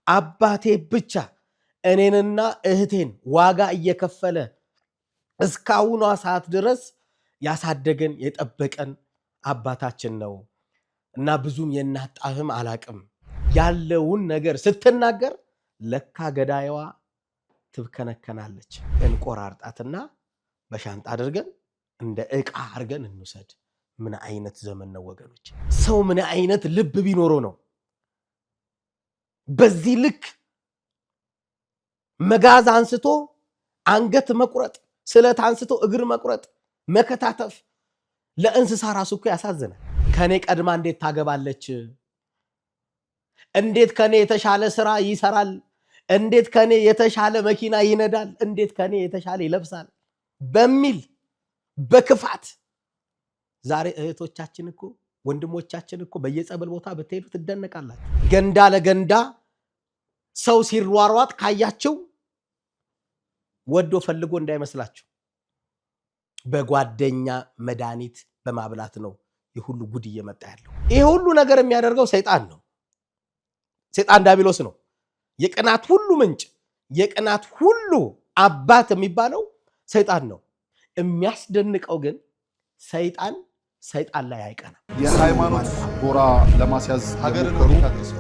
አባቴ ብቻ እኔንና እህቴን ዋጋ እየከፈለ እስካሁኗ ሰዓት ድረስ ያሳደገን የጠበቀን አባታችን ነው እና ብዙም የእናት ጣዕም አላቅም ያለውን ነገር ስትናገር ለካ ገዳይዋ ትብከነከናለች። እንቆራርጣትና በሻንጣ አድርገን እንደ ዕቃ አድርገን እንውሰድ። ምን አይነት ዘመን ነው ወገኖች? ሰው ምን አይነት ልብ ቢኖረው ነው በዚህ ልክ መጋዝ አንስቶ አንገት መቁረጥ፣ ስለት አንስቶ እግር መቁረጥ፣ መከታተፍ? ለእንስሳ ራሱ እኮ ያሳዝናል። ከኔ ቀድማ እንዴት ታገባለች? እንዴት ከኔ የተሻለ ስራ ይሰራል? እንዴት ከኔ የተሻለ መኪና ይነዳል? እንዴት ከኔ የተሻለ ይለብሳል? በሚል በክፋት ዛሬ እህቶቻችን እኮ ወንድሞቻችን እኮ በየጸበል ቦታ በተሄዱ ትደነቃላችሁ። ገንዳ ለገንዳ ሰው ሲሯሯጥ ካያችሁ ወዶ ፈልጎ እንዳይመስላችሁ በጓደኛ መድኃኒት በማብላት ነው የሁሉ ጉድ እየመጣ ያለው። ይሄ ሁሉ ነገር የሚያደርገው ሰይጣን ነው። ሰይጣን ዲያብሎስ ነው። የቅናት ሁሉ ምንጭ፣ የቅናት ሁሉ አባት የሚባለው ሰይጣን ነው። የሚያስደንቀው ግን ሰይጣን ላይ አይቀናም። የሃይማኖት ጎራ ለማስያዝ ሀገር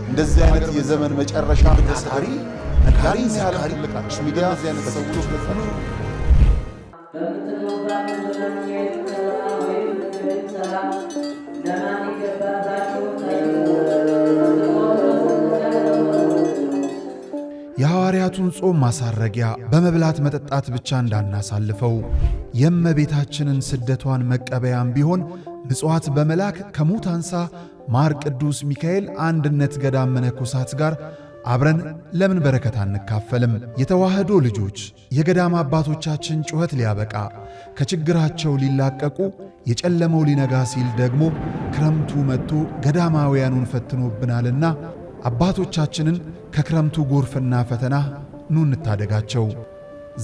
እንደዚህ አይነት የዘመን መጨረሻ ታሪ ሲያለካሪ ሚዲያ እዚህ አይነት ሰዎች ገጻቸው የሐዋርያቱን ጾም ማሳረጊያ በመብላት መጠጣት ብቻ እንዳናሳልፈው የእመቤታችንን ስደቷን መቀበያም ቢሆን ምጽዋት በመላክ ከሙት አንሳ ማር ቅዱስ ሚካኤል አንድነት ገዳም መነኮሳት ጋር አብረን ለምን በረከት አንካፈልም? የተዋህዶ ልጆች የገዳም አባቶቻችን ጩኸት ሊያበቃ ከችግራቸው ሊላቀቁ የጨለመው ሊነጋ ሲል ደግሞ ክረምቱ መጥቶ ገዳማውያኑን ፈትኖብናልና አባቶቻችንን ከክረምቱ ጎርፍና ፈተና ኑ እንታደጋቸው።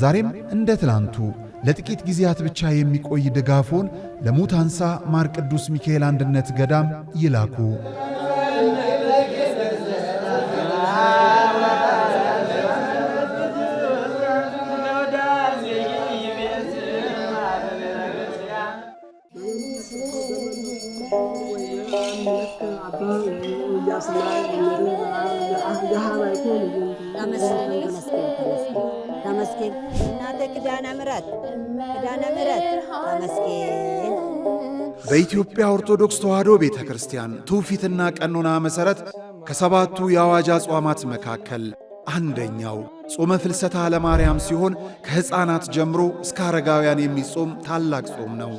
ዛሬም እንደ ትላንቱ ለጥቂት ጊዜያት ብቻ የሚቆይ ድጋፎን ለሙት አንሳ ማር ቅዱስ ሚካኤል አንድነት ገዳም ይላኩ። ተመስገን እናተ ኪዳነ ምሕረት ተመስገን። በኢትዮጵያ ኦርቶዶክስ ተዋሕዶ ቤተ ክርስቲያን ትውፊትና ቀኖና መሠረት ከሰባቱ የአዋጅ አጽዋማት መካከል አንደኛው ጾመ ፍልሰታ ለማርያም ሲሆን ከሕፃናት ጀምሮ እስከ አረጋውያን የሚጾም ታላቅ ጾም ነው።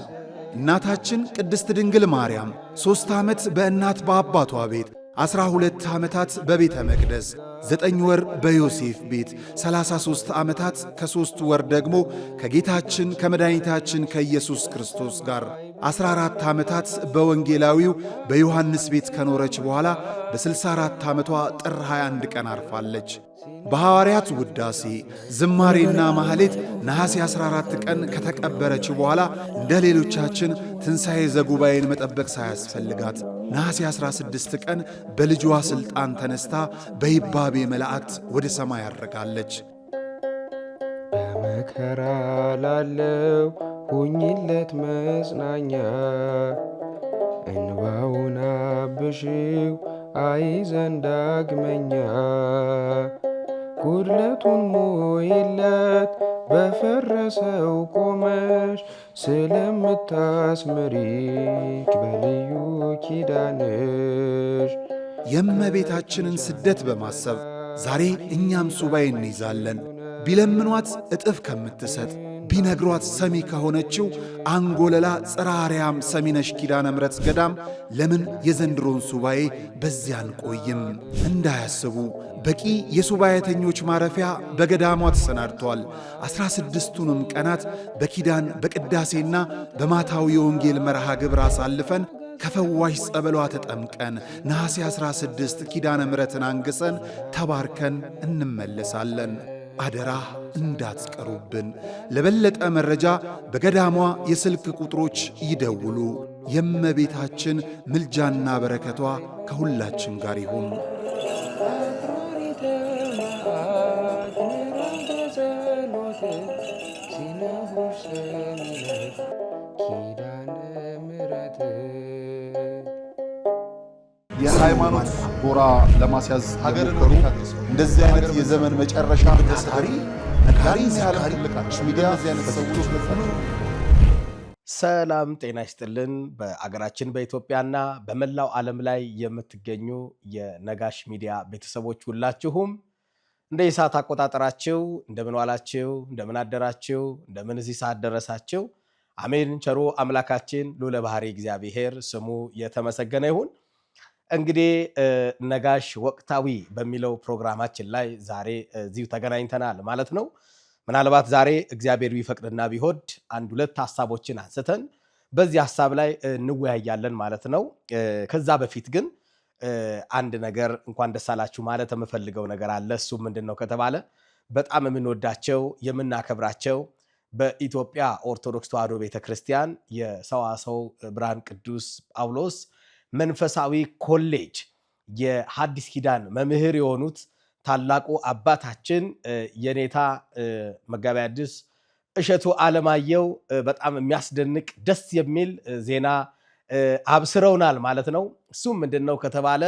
እናታችን ቅድስት ድንግል ማርያም 3 ዓመት በእናት በአባቷ ቤት 12 ዓመታት በቤተ መቅደስ 9 ወር በዮሴፍ ቤት 33 ዓመታት ከ3 ወር ደግሞ ከጌታችን ከመድኃኒታችን ከኢየሱስ ክርስቶስ ጋር 14 ዓመታት በወንጌላዊው በዮሐንስ ቤት ከኖረች በኋላ በ64 ዓመቷ ጥር 21 ቀን አርፋለች። በሐዋርያት ውዳሴ ዝማሬና ማህሌት ነሐሴ 14 ቀን ከተቀበረች በኋላ እንደ ሌሎቻችን ትንሣኤ ዘጉባኤን መጠበቅ ሳያስፈልጋት ነሐሴ 16 ቀን በልጇ ሥልጣን ተነስታ በይባቤ መላእክት ወደ ሰማይ አረጋለች። በመከራ ላለው ሁኝለት መጽናኛ እንባውን አብሺው አይዘን ዳግመኛ ጉድለቱን ሞይለት በፈረሰው ቆመሽ ስለምታስምሪክ በልዩ ኪዳንሽ። የእመቤታችንን ስደት በማሰብ ዛሬ እኛም ሱባኤ እንይዛለን። ቢለምኗት እጥፍ ከምትሰጥ ቢነግሯት ሰሚ ከሆነችው አንጎለላ ጽርሐ አርያም ሰሚነሽ ኪዳነ ምሕረት ገዳም ለምን የዘንድሮን ሱባኤ በዚያ አንቆይም? እንዳያስቡ በቂ የሱባኤተኞች ማረፊያ በገዳሟ ተሰናድቷል። 16ቱንም ቀናት በኪዳን በቅዳሴና በማታው የወንጌል መርሃ ግብር አሳልፈን ከፈዋሽ ጸበሏ ተጠምቀን ነሐሴ 16 ኪዳነ ምሕረትን አንግሰን ተባርከን እንመለሳለን። አደራ እንዳትቀሩብን። ለበለጠ መረጃ በገዳሟ የስልክ ቁጥሮች ይደውሉ። የእመቤታችን ምልጃና በረከቷ ከሁላችን ጋር ይሁን። አድምረን በጸሎት ሲነጉ ሰሚነት ኪዳነ ምሕረት የሃይማኖት ጎራ ለማስያዝ የሞከሩ እንደዚህ አይነት የዘመን መጨረሻ ነጋሪ ሚዲያ ሰዎች ሰላም ጤና ይስጥልን። በአገራችን በኢትዮጵያና በመላው ዓለም ላይ የምትገኙ የነጋሽ ሚዲያ ቤተሰቦች ሁላችሁም እንደ የሰዓት አቆጣጠራችሁ እንደምን ዋላችሁ፣ እንደምን አደራችሁ፣ እንደምን እዚህ ሰዓት ደረሳችሁ። አሜን። ቸሩ አምላካችን ልዑለ ባሕሪ እግዚአብሔር ስሙ የተመሰገነ ይሁን። እንግዲህ ነጋሽ ወቅታዊ በሚለው ፕሮግራማችን ላይ ዛሬ እዚሁ ተገናኝተናል ማለት ነው። ምናልባት ዛሬ እግዚአብሔር ቢፈቅድና ቢወድ አንድ ሁለት ሐሳቦችን አንስተን በዚህ ሐሳብ ላይ እንወያያለን ማለት ነው። ከዛ በፊት ግን አንድ ነገር እንኳን ደስ አላችሁ ማለት የምፈልገው ነገር አለ። እሱ ምንድነው ከተባለ በጣም የምንወዳቸው የምናከብራቸው በኢትዮጵያ ኦርቶዶክስ ተዋሕዶ ቤተክርስቲያን የሰዋስው ብርሃን ቅዱስ ጳውሎስ መንፈሳዊ ኮሌጅ የሐዲስ ኪዳን መምህር የሆኑት ታላቁ አባታችን የኔታ መጋቤ ሐዲስ እሸቱ ዓለማየሁ በጣም የሚያስደንቅ ደስ የሚል ዜና አብስረውናል ማለት ነው። እሱም ምንድነው ከተባለ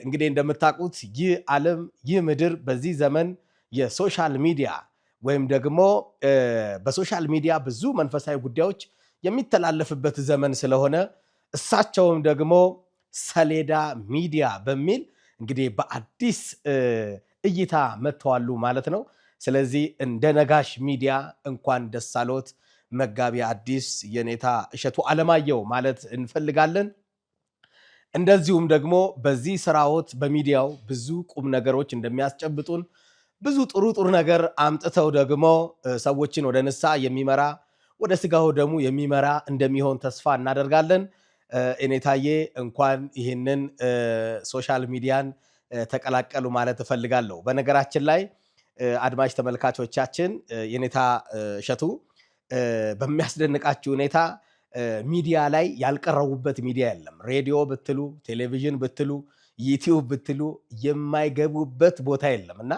እንግዲህ እንደምታውቁት ይህ ዓለም ይህ ምድር በዚህ ዘመን የሶሻል ሚዲያ ወይም ደግሞ በሶሻል ሚዲያ ብዙ መንፈሳዊ ጉዳዮች የሚተላለፍበት ዘመን ስለሆነ እሳቸውም ደግሞ ሰሌዳ ሚዲያ በሚል እንግዲህ በአዲስ እይታ መጥተዋል ማለት ነው። ስለዚህ እንደ ነጋሽ ሚዲያ እንኳን ደስ አሎት መጋቤ ሐዲስ የኔታ እሸቱ ዓለማየሁ ማለት እንፈልጋለን። እንደዚሁም ደግሞ በዚህ ስራዎት በሚዲያው ብዙ ቁም ነገሮች እንደሚያስጨብጡን ብዙ ጥሩ ነገር አምጥተው ደግሞ ሰዎችን ወደ ንስሐ የሚመራ ወደ ስጋው ደግሞ የሚመራ እንደሚሆን ተስፋ እናደርጋለን። እኔታዬ እንኳን ይህንን ሶሻል ሚዲያን ተቀላቀሉ ማለት እፈልጋለሁ። በነገራችን ላይ አድማጭ ተመልካቾቻችን የኔታ እሸቱ በሚያስደንቃችሁ ሁኔታ ሚዲያ ላይ ያልቀረቡበት ሚዲያ የለም። ሬዲዮ ብትሉ፣ ቴሌቪዥን ብትሉ፣ ዩቲዩብ ብትሉ የማይገቡበት ቦታ የለም እና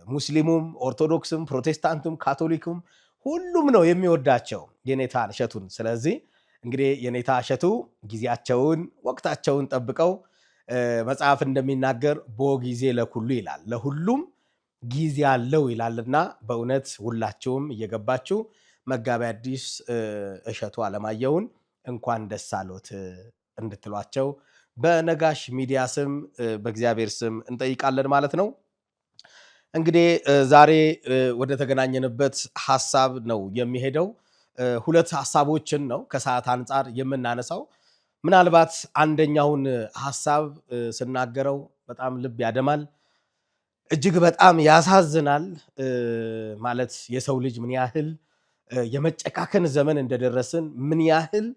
ሙስሊሙም፣ ኦርቶዶክስም፣ ፕሮቴስታንቱም፣ ካቶሊኩም ሁሉም ነው የሚወዳቸው የኔታ እሸቱን። ስለዚህ እንግዲህ የኔታ እሸቱ ጊዜያቸውን ወቅታቸውን ጠብቀው መጽሐፍ እንደሚናገር በጊዜ ለኩሉ ይላል፣ ለሁሉም ጊዜ አለው ይላልና በእውነት ሁላችሁም እየገባችሁ መጋቤ ሐዲስ እሸቱ ዓለማየሁን እንኳን ደስ አሎት እንድትሏቸው በነጋሽ ሚዲያ ስም በእግዚአብሔር ስም እንጠይቃለን ማለት ነው። እንግዲህ ዛሬ ወደ ተገናኘንበት ሐሳብ ነው የሚሄደው። ሁለት ሐሳቦችን ነው ከሰዓት አንጻር የምናነሳው። ምናልባት አንደኛውን ሐሳብ ስናገረው በጣም ልብ ያደማል፣ እጅግ በጣም ያሳዝናል። ማለት የሰው ልጅ ምን ያህል የመጨካከን ዘመን እንደደረስን ምን ያህል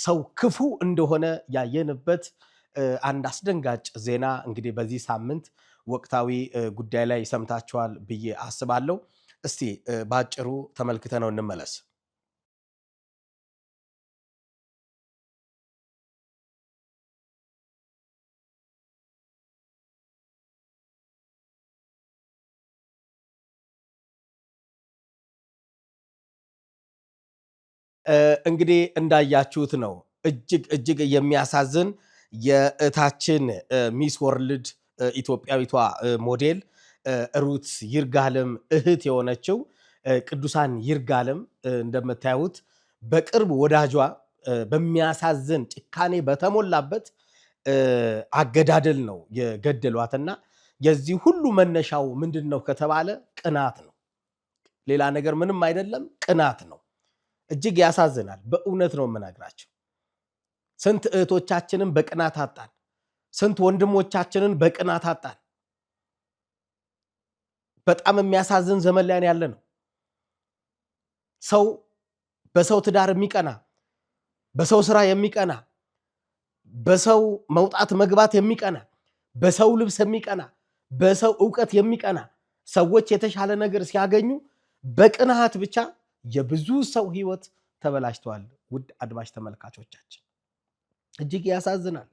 ሰው ክፉ እንደሆነ ያየንበት አንድ አስደንጋጭ ዜና እንግዲህ በዚህ ሳምንት ወቅታዊ ጉዳይ ላይ ሰምታችኋል ብዬ አስባለሁ። እስቲ ባጭሩ ተመልክተነው እንመለስ። እንግዲህ እንዳያችሁት ነው እጅግ የሚያሳዝን የእታችን ሚስ ወርልድ ኢትዮጵያዊቷ ሞዴል ሩት ይርጋለም እህት የሆነችው ቅዱሳን ይርጋለም እንደምታዩት በቅርብ ወዳጇ በሚያሳዝን ጭካኔ በተሞላበት አገዳደል ነው የገደሏትና የዚህ ሁሉ መነሻው ምንድነው ከተባለ ቅናት ነው። ሌላ ነገር ምንም አይደለም፣ ቅናት ነው። እጅግ ያሳዝናል። በእውነት ነው የምነግራቸው። ስንት እህቶቻችንን በቅናት አጣን፣ ስንት ወንድሞቻችንን በቅናት አጣን። በጣም የሚያሳዝን ዘመን ላይ ያለ ነው። ሰው በሰው ትዳር የሚቀና፣ በሰው ስራ የሚቀና፣ በሰው መውጣት መግባት የሚቀና፣ በሰው ልብስ የሚቀና፣ በሰው ዕውቀት የሚቀና፣ ሰዎች የተሻለ ነገር ሲያገኙ በቅናት ብቻ የብዙ ሰው ህይወት ተበላሽቷል። ውድ አድማጭ ተመልካቾቻችን እጅግ ያሳዝናል፣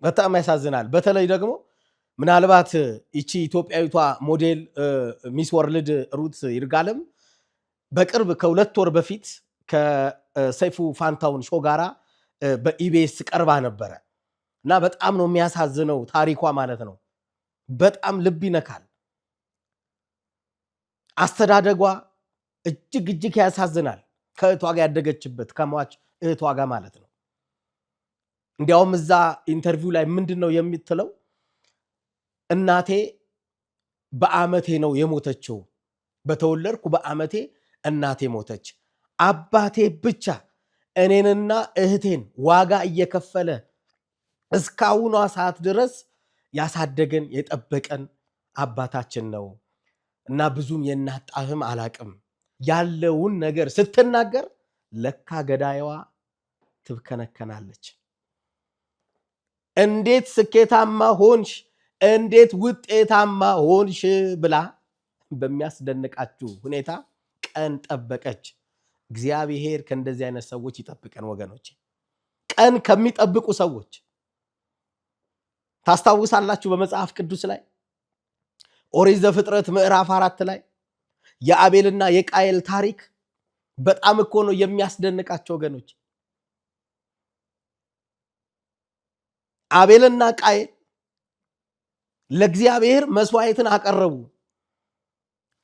በጣም ያሳዝናል። በተለይ ደግሞ ምናልባት ይቺ ኢትዮጵያዊቷ ሞዴል ሚስ ወርልድ ሩት ይርጋለም በቅርብ ከ2 ወር በፊት ከሰይፉ ፋንታውን ሾው ጋራ በኢቢኤስ ቀርባ ነበረ እና በጣም ነው የሚያሳዝነው ታሪኳ ማለት ነው። በጣም ልብ ይነካል። አስተዳደጓ እጅግ ያሳዝናል። ከእህቷ ጋር ያደገችበት ከሟች እህቷ ጋር ማለት ነው። እንዲያውም እዛ ኢንተርቪው ላይ ምንድነው የምትለው? እናቴ በአመቴ ነው የሞተችው፣ በተወለድኩ በአመቴ እናቴ ሞተች። አባቴ ብቻ እኔንና እህቴን ዋጋ እየከፈለ እስካሁኗ ሰዓት ድረስ ያሳደገን የጠበቀን አባታችን ነው እና ብዙም የናጣህም አላቅም ያለውን ነገር ስትናገር ለካ ገዳይዋ ትብከነከናለች። እንዴት ስኬታማ ሆንሽ፣ እንዴት ውጤታማ ሆንሽ ብላ በሚያስደንቃችሁ ሁኔታ ቀን ጠበቀች። እግዚአብሔር ከእንደዚህ አይነት ሰዎች ይጠብቀን ወገኖች። ቀን ከሚጠብቁ ሰዎች ታስታውሳላችሁ። በመጽሐፍ ቅዱስ ላይ ኦሪት ዘፍጥረት ምዕራፍ 4 ላይ የአቤልና የቃየል ታሪክ በጣም እኮ ነው የሚያስደንቃቸው ወገኖች። አቤልና ቃየል ለእግዚአብሔር መስዋዕትን አቀረቡ።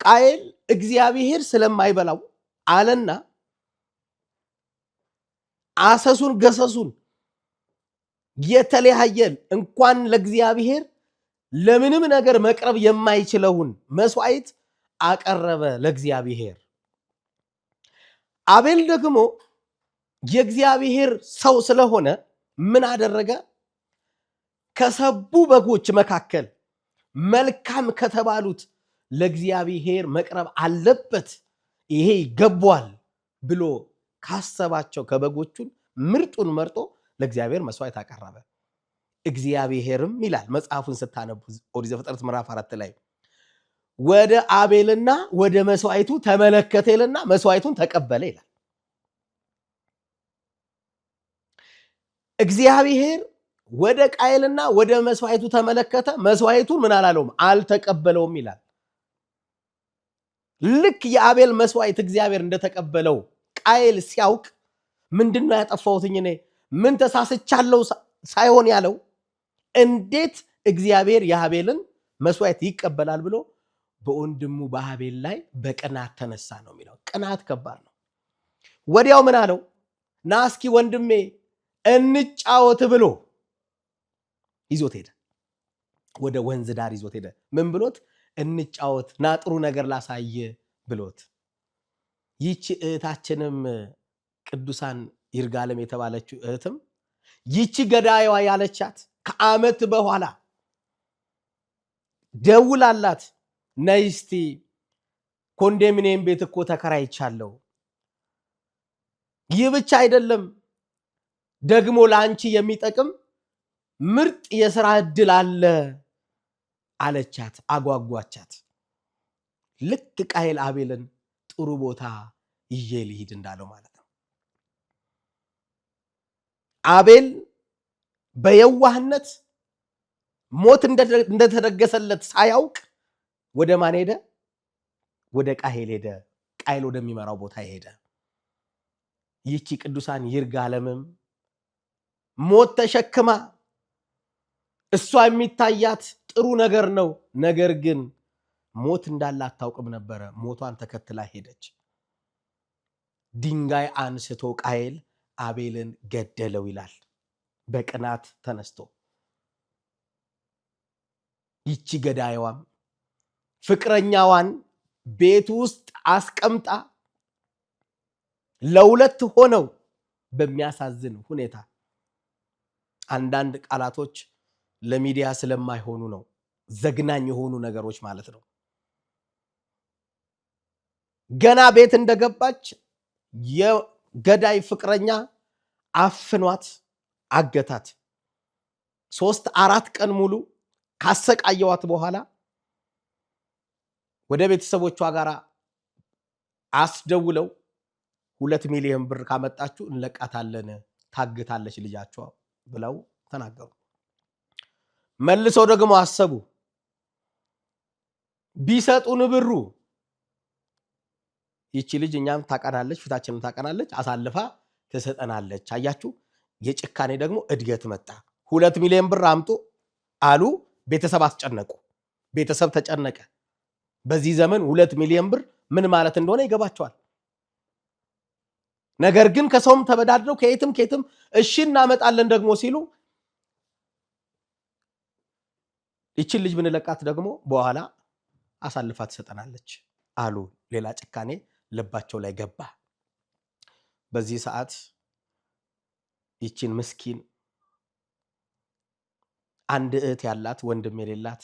ቃየል እግዚአብሔር ስለማይበላው አለና አሰሱን ገሰሱን የተለያየን እንኳን ለእግዚአብሔር ለምንም ነገር መቅረብ የማይችለውን መስዋዕት አቀረበ ለእግዚአብሔር። አቤል ደግሞ የእግዚአብሔር ሰው ስለሆነ ምን አደረገ? ከሰቡ በጎች መካከል መልካም ከተባሉት ለእግዚአብሔር መቅረብ አለበት፣ ይሄ ይገባዋል ብሎ ካሰባቸው ከበጎቹን ምርጡን መርጦ ለእግዚአብሔር መስዋዕት አቀረበ። እግዚአብሔርም ይላል መጽሐፉን ስታነቡ ኦሪት ዘፍጥረት ምዕራፍ 4 ላይ ወደ አቤልና ወደ መስዋዕቱ ተመለከተ ይልና መስዋዕቱን ተቀበለ ይላል። እግዚአብሔር ወደ ቃየልና ወደ መስዋዕቱ ተመለከተ፣ መስዋዕቱን ምን አላለውም? አልተቀበለውም ይላል። ልክ የአቤል መስዋዕት እግዚአብሔር እንደተቀበለው ቃየል ሲያውቅ ምንድነው ያጠፋሁትኝ እኔ ምን ተሳስቻለሁ ሳይሆን ያለው እንዴት እግዚአብሔር የአቤልን መስዋዕት ይቀበላል ብሎ በወንድሙ በአቤል ላይ በቅናት ተነሳ ነው የሚለው። ቅናት ከባድ ነው። ወዲያው ምን አለው? ና እስኪ ወንድሜ እንጫወት ብሎ ይዞት ሄደ። ወደ ወንዝ ዳር ይዞት ሄደ። ምን ብሎት? እንጫወት፣ ና ጥሩ ነገር ላሳየ ብሎት። ይቺ እህታችንም ቅዱሳን ይርጋለም የተባለችው እህትም ይቺ ገዳይዋ ያለቻት ከዓመት በኋላ ደውላላት ነይ እስቲ ኮንዶሚኒየም ቤት እኮ ተከራይቻለሁ፣ ይህ ብቻ አይደለም ደግሞ ለአንቺ የሚጠቅም ምርጥ የሥራ ዕድል አለ አለቻት፣ አጓጓቻት። ልክ ቃየል አቤልን ጥሩ ቦታ ይዤ ልሂድ እንዳለው ማለት ነው። አቤል በየዋህነት ሞት እንደተደገሰለት ሳያውቅ ወደ ማን ሄደ? ወደ ቃየል ሄደ። ቃየል ወደሚመራው ቦታ ሄደ። ይቺ ቅዱሳን ይርጋለምም ሞት ተሸክማ እሷ የሚታያት ጥሩ ነገር ነው፣ ነገር ግን ሞት እንዳለ አታውቅም ነበረ። ሞቷን ተከትላ ሄደች። ድንጋይ አንስቶ ቃየል አቤልን ገደለው ይላል በቅናት ተነስቶ። ይቺ ገዳይዋም ፍቅረኛዋን ቤት ውስጥ አስቀምጣ ለሁለት ሆነው በሚያሳዝን ሁኔታ አንዳንድ ቃላቶች ለሚዲያ ስለማይሆኑ ነው፣ ዘግናኝ የሆኑ ነገሮች ማለት ነው። ገና ቤት እንደገባች የገዳይ ፍቅረኛ አፍኗት አገታት። 3-4 ቀን ሙሉ ካሰቃየዋት በኋላ ወደ ቤተሰቦቿ ጋር አስደውለው 2 ሚሊዮን ብር ካመጣችሁ እንለቃታለን፣ ታግታለች ልጃቸው ብለው ተናገሩ። መልሰው ደግሞ አሰቡ። ቢሰጡን ብሩ ይቺ ልጅ እኛም ታቀናለች፣ ፊታችንን ታቀናለች፣ አሳልፋ ትሰጠናለች። አያችሁ፣ የጭካኔ ደግሞ እድገት መጣ። 2 ሚሊዮን ብር አምጡ አሉ። ቤተሰብ አስጨነቁ። ቤተሰብ ተጨነቀ። በዚህ ዘመን 2 ሚሊዮን ብር ምን ማለት እንደሆነ ይገባቸዋል። ነገር ግን ከሰውም ተበዳድረው ከየትም እሺ እናመጣለን ደግሞ ሲሉ ይችን ልጅ ብንለቃት ደግሞ በኋላ አሳልፋ ትሰጠናለች አሉ። ሌላ ጭካኔ ልባቸው ላይ ገባ። በዚህ ሰዓት ይችን ምስኪን አንድ እህት ያላት ወንድም የሌላት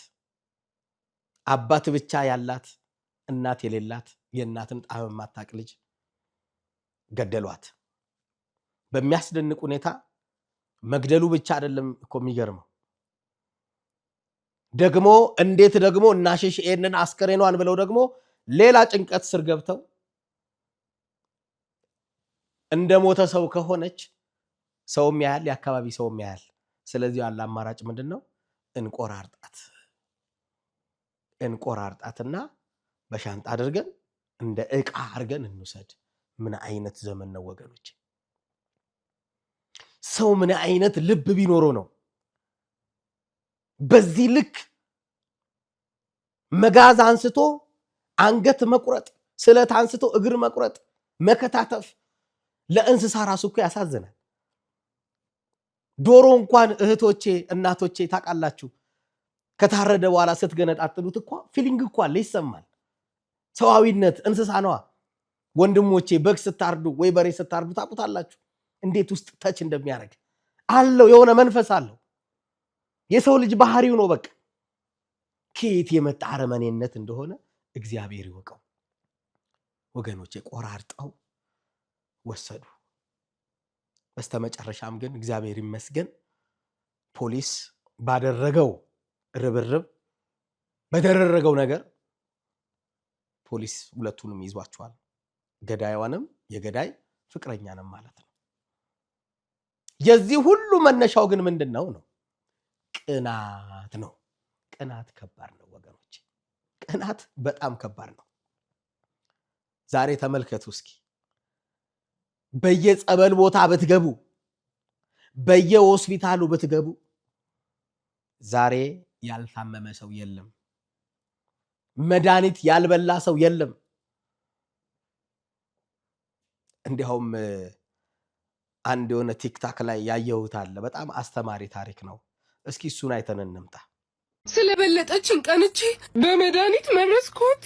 አባት ብቻ ያላት እናት የሌላት የእናትን ጣዕም የማታውቅ ልጅ ገደሏት። በሚያስደንቅ ሁኔታ መግደሉ ብቻ አይደለም እኮ የሚገርመው፣ ደግሞ እንዴት ደግሞ እናሽሽ ይሄንን አስከሬኗን ብለው ደግሞ ሌላ ጭንቀት ስር ገብተው እንደ ሞተ ሰው ከሆነች ሰውም ያያል፣ የአካባቢ ሰውም ያያል። ስለዚህ ያለ አማራጭ ምንድነው? እንቆራርጣትና በሻንጣ አድርገን እንደ ዕቃ አድርገን እንውሰድ። ምን አይነት ዘመን ነው ወገኖች? ሰው ምን አይነት ልብ ቢኖረው ነው በዚህ ልክ መጋዝ አንስቶ አንገት መቁረጥ፣ ስለት አንስቶ እግር መቁረጥ፣ መከታተፍ? ለእንስሳ ራሱ እኮ ያሳዝናል። ዶሮ እንኳን እህቶቼ እናቶቼ ታውቃላችሁ፣ ከታረደ በኋላ ስትገነጣጥሉት እኮ ፊሊንግ እኮ አለ፣ ይሰማል። ሰዋዊነት እንስሳ ነዋ። ወንድሞቼ በግ ስታርዱ ወይ በሬ ስታርዱ ታውቁታላችሁ እንዴት ውስጥ ተች እንደሚያደርግ አለው። የሆነ መንፈስ አለው። የሰው ልጅ ባህሪው ነው። በቃ ከየት የመጣ አረመኔነት እንደሆነ እግዚአብሔር ይወቀው። ወገኖቼ ቆራርጠው ወሰዱ። በስተመጨረሻም ግን እግዚአብሔር ይመስገን ፖሊስ ባደረገው ርብርብ በተደረገው ነገር ፖሊስ ሁለቱንም ይዟቸዋል። ገዳይዋንም የገዳይ ፍቅረኛንም ማለት ነው። የዚህ ሁሉ መነሻው ግን ምንድነው ነው? ቅናት ነው። ቅናት ከባድ ነው ወገኖች። ቅናት በጣም ከባድ ነው። ዛሬ ተመልከቱ እስኪ፣ በየጸበል ቦታ ብትገቡ፣ በየሆስፒታሉ ብትገቡ ዛሬ ያልታመመ ሰው የለም። መድኃኒት ያልበላ ሰው የለም። እንዲያውም አንድ የሆነ ቲክታክ ላይ ያየሁት አለ። በጣም አስተማሪ ታሪክ ነው። እስኪ እሱን አይተን እንምጣ። ስለበለጠችን ቀንቼ በመድኃኒት መረስኩት።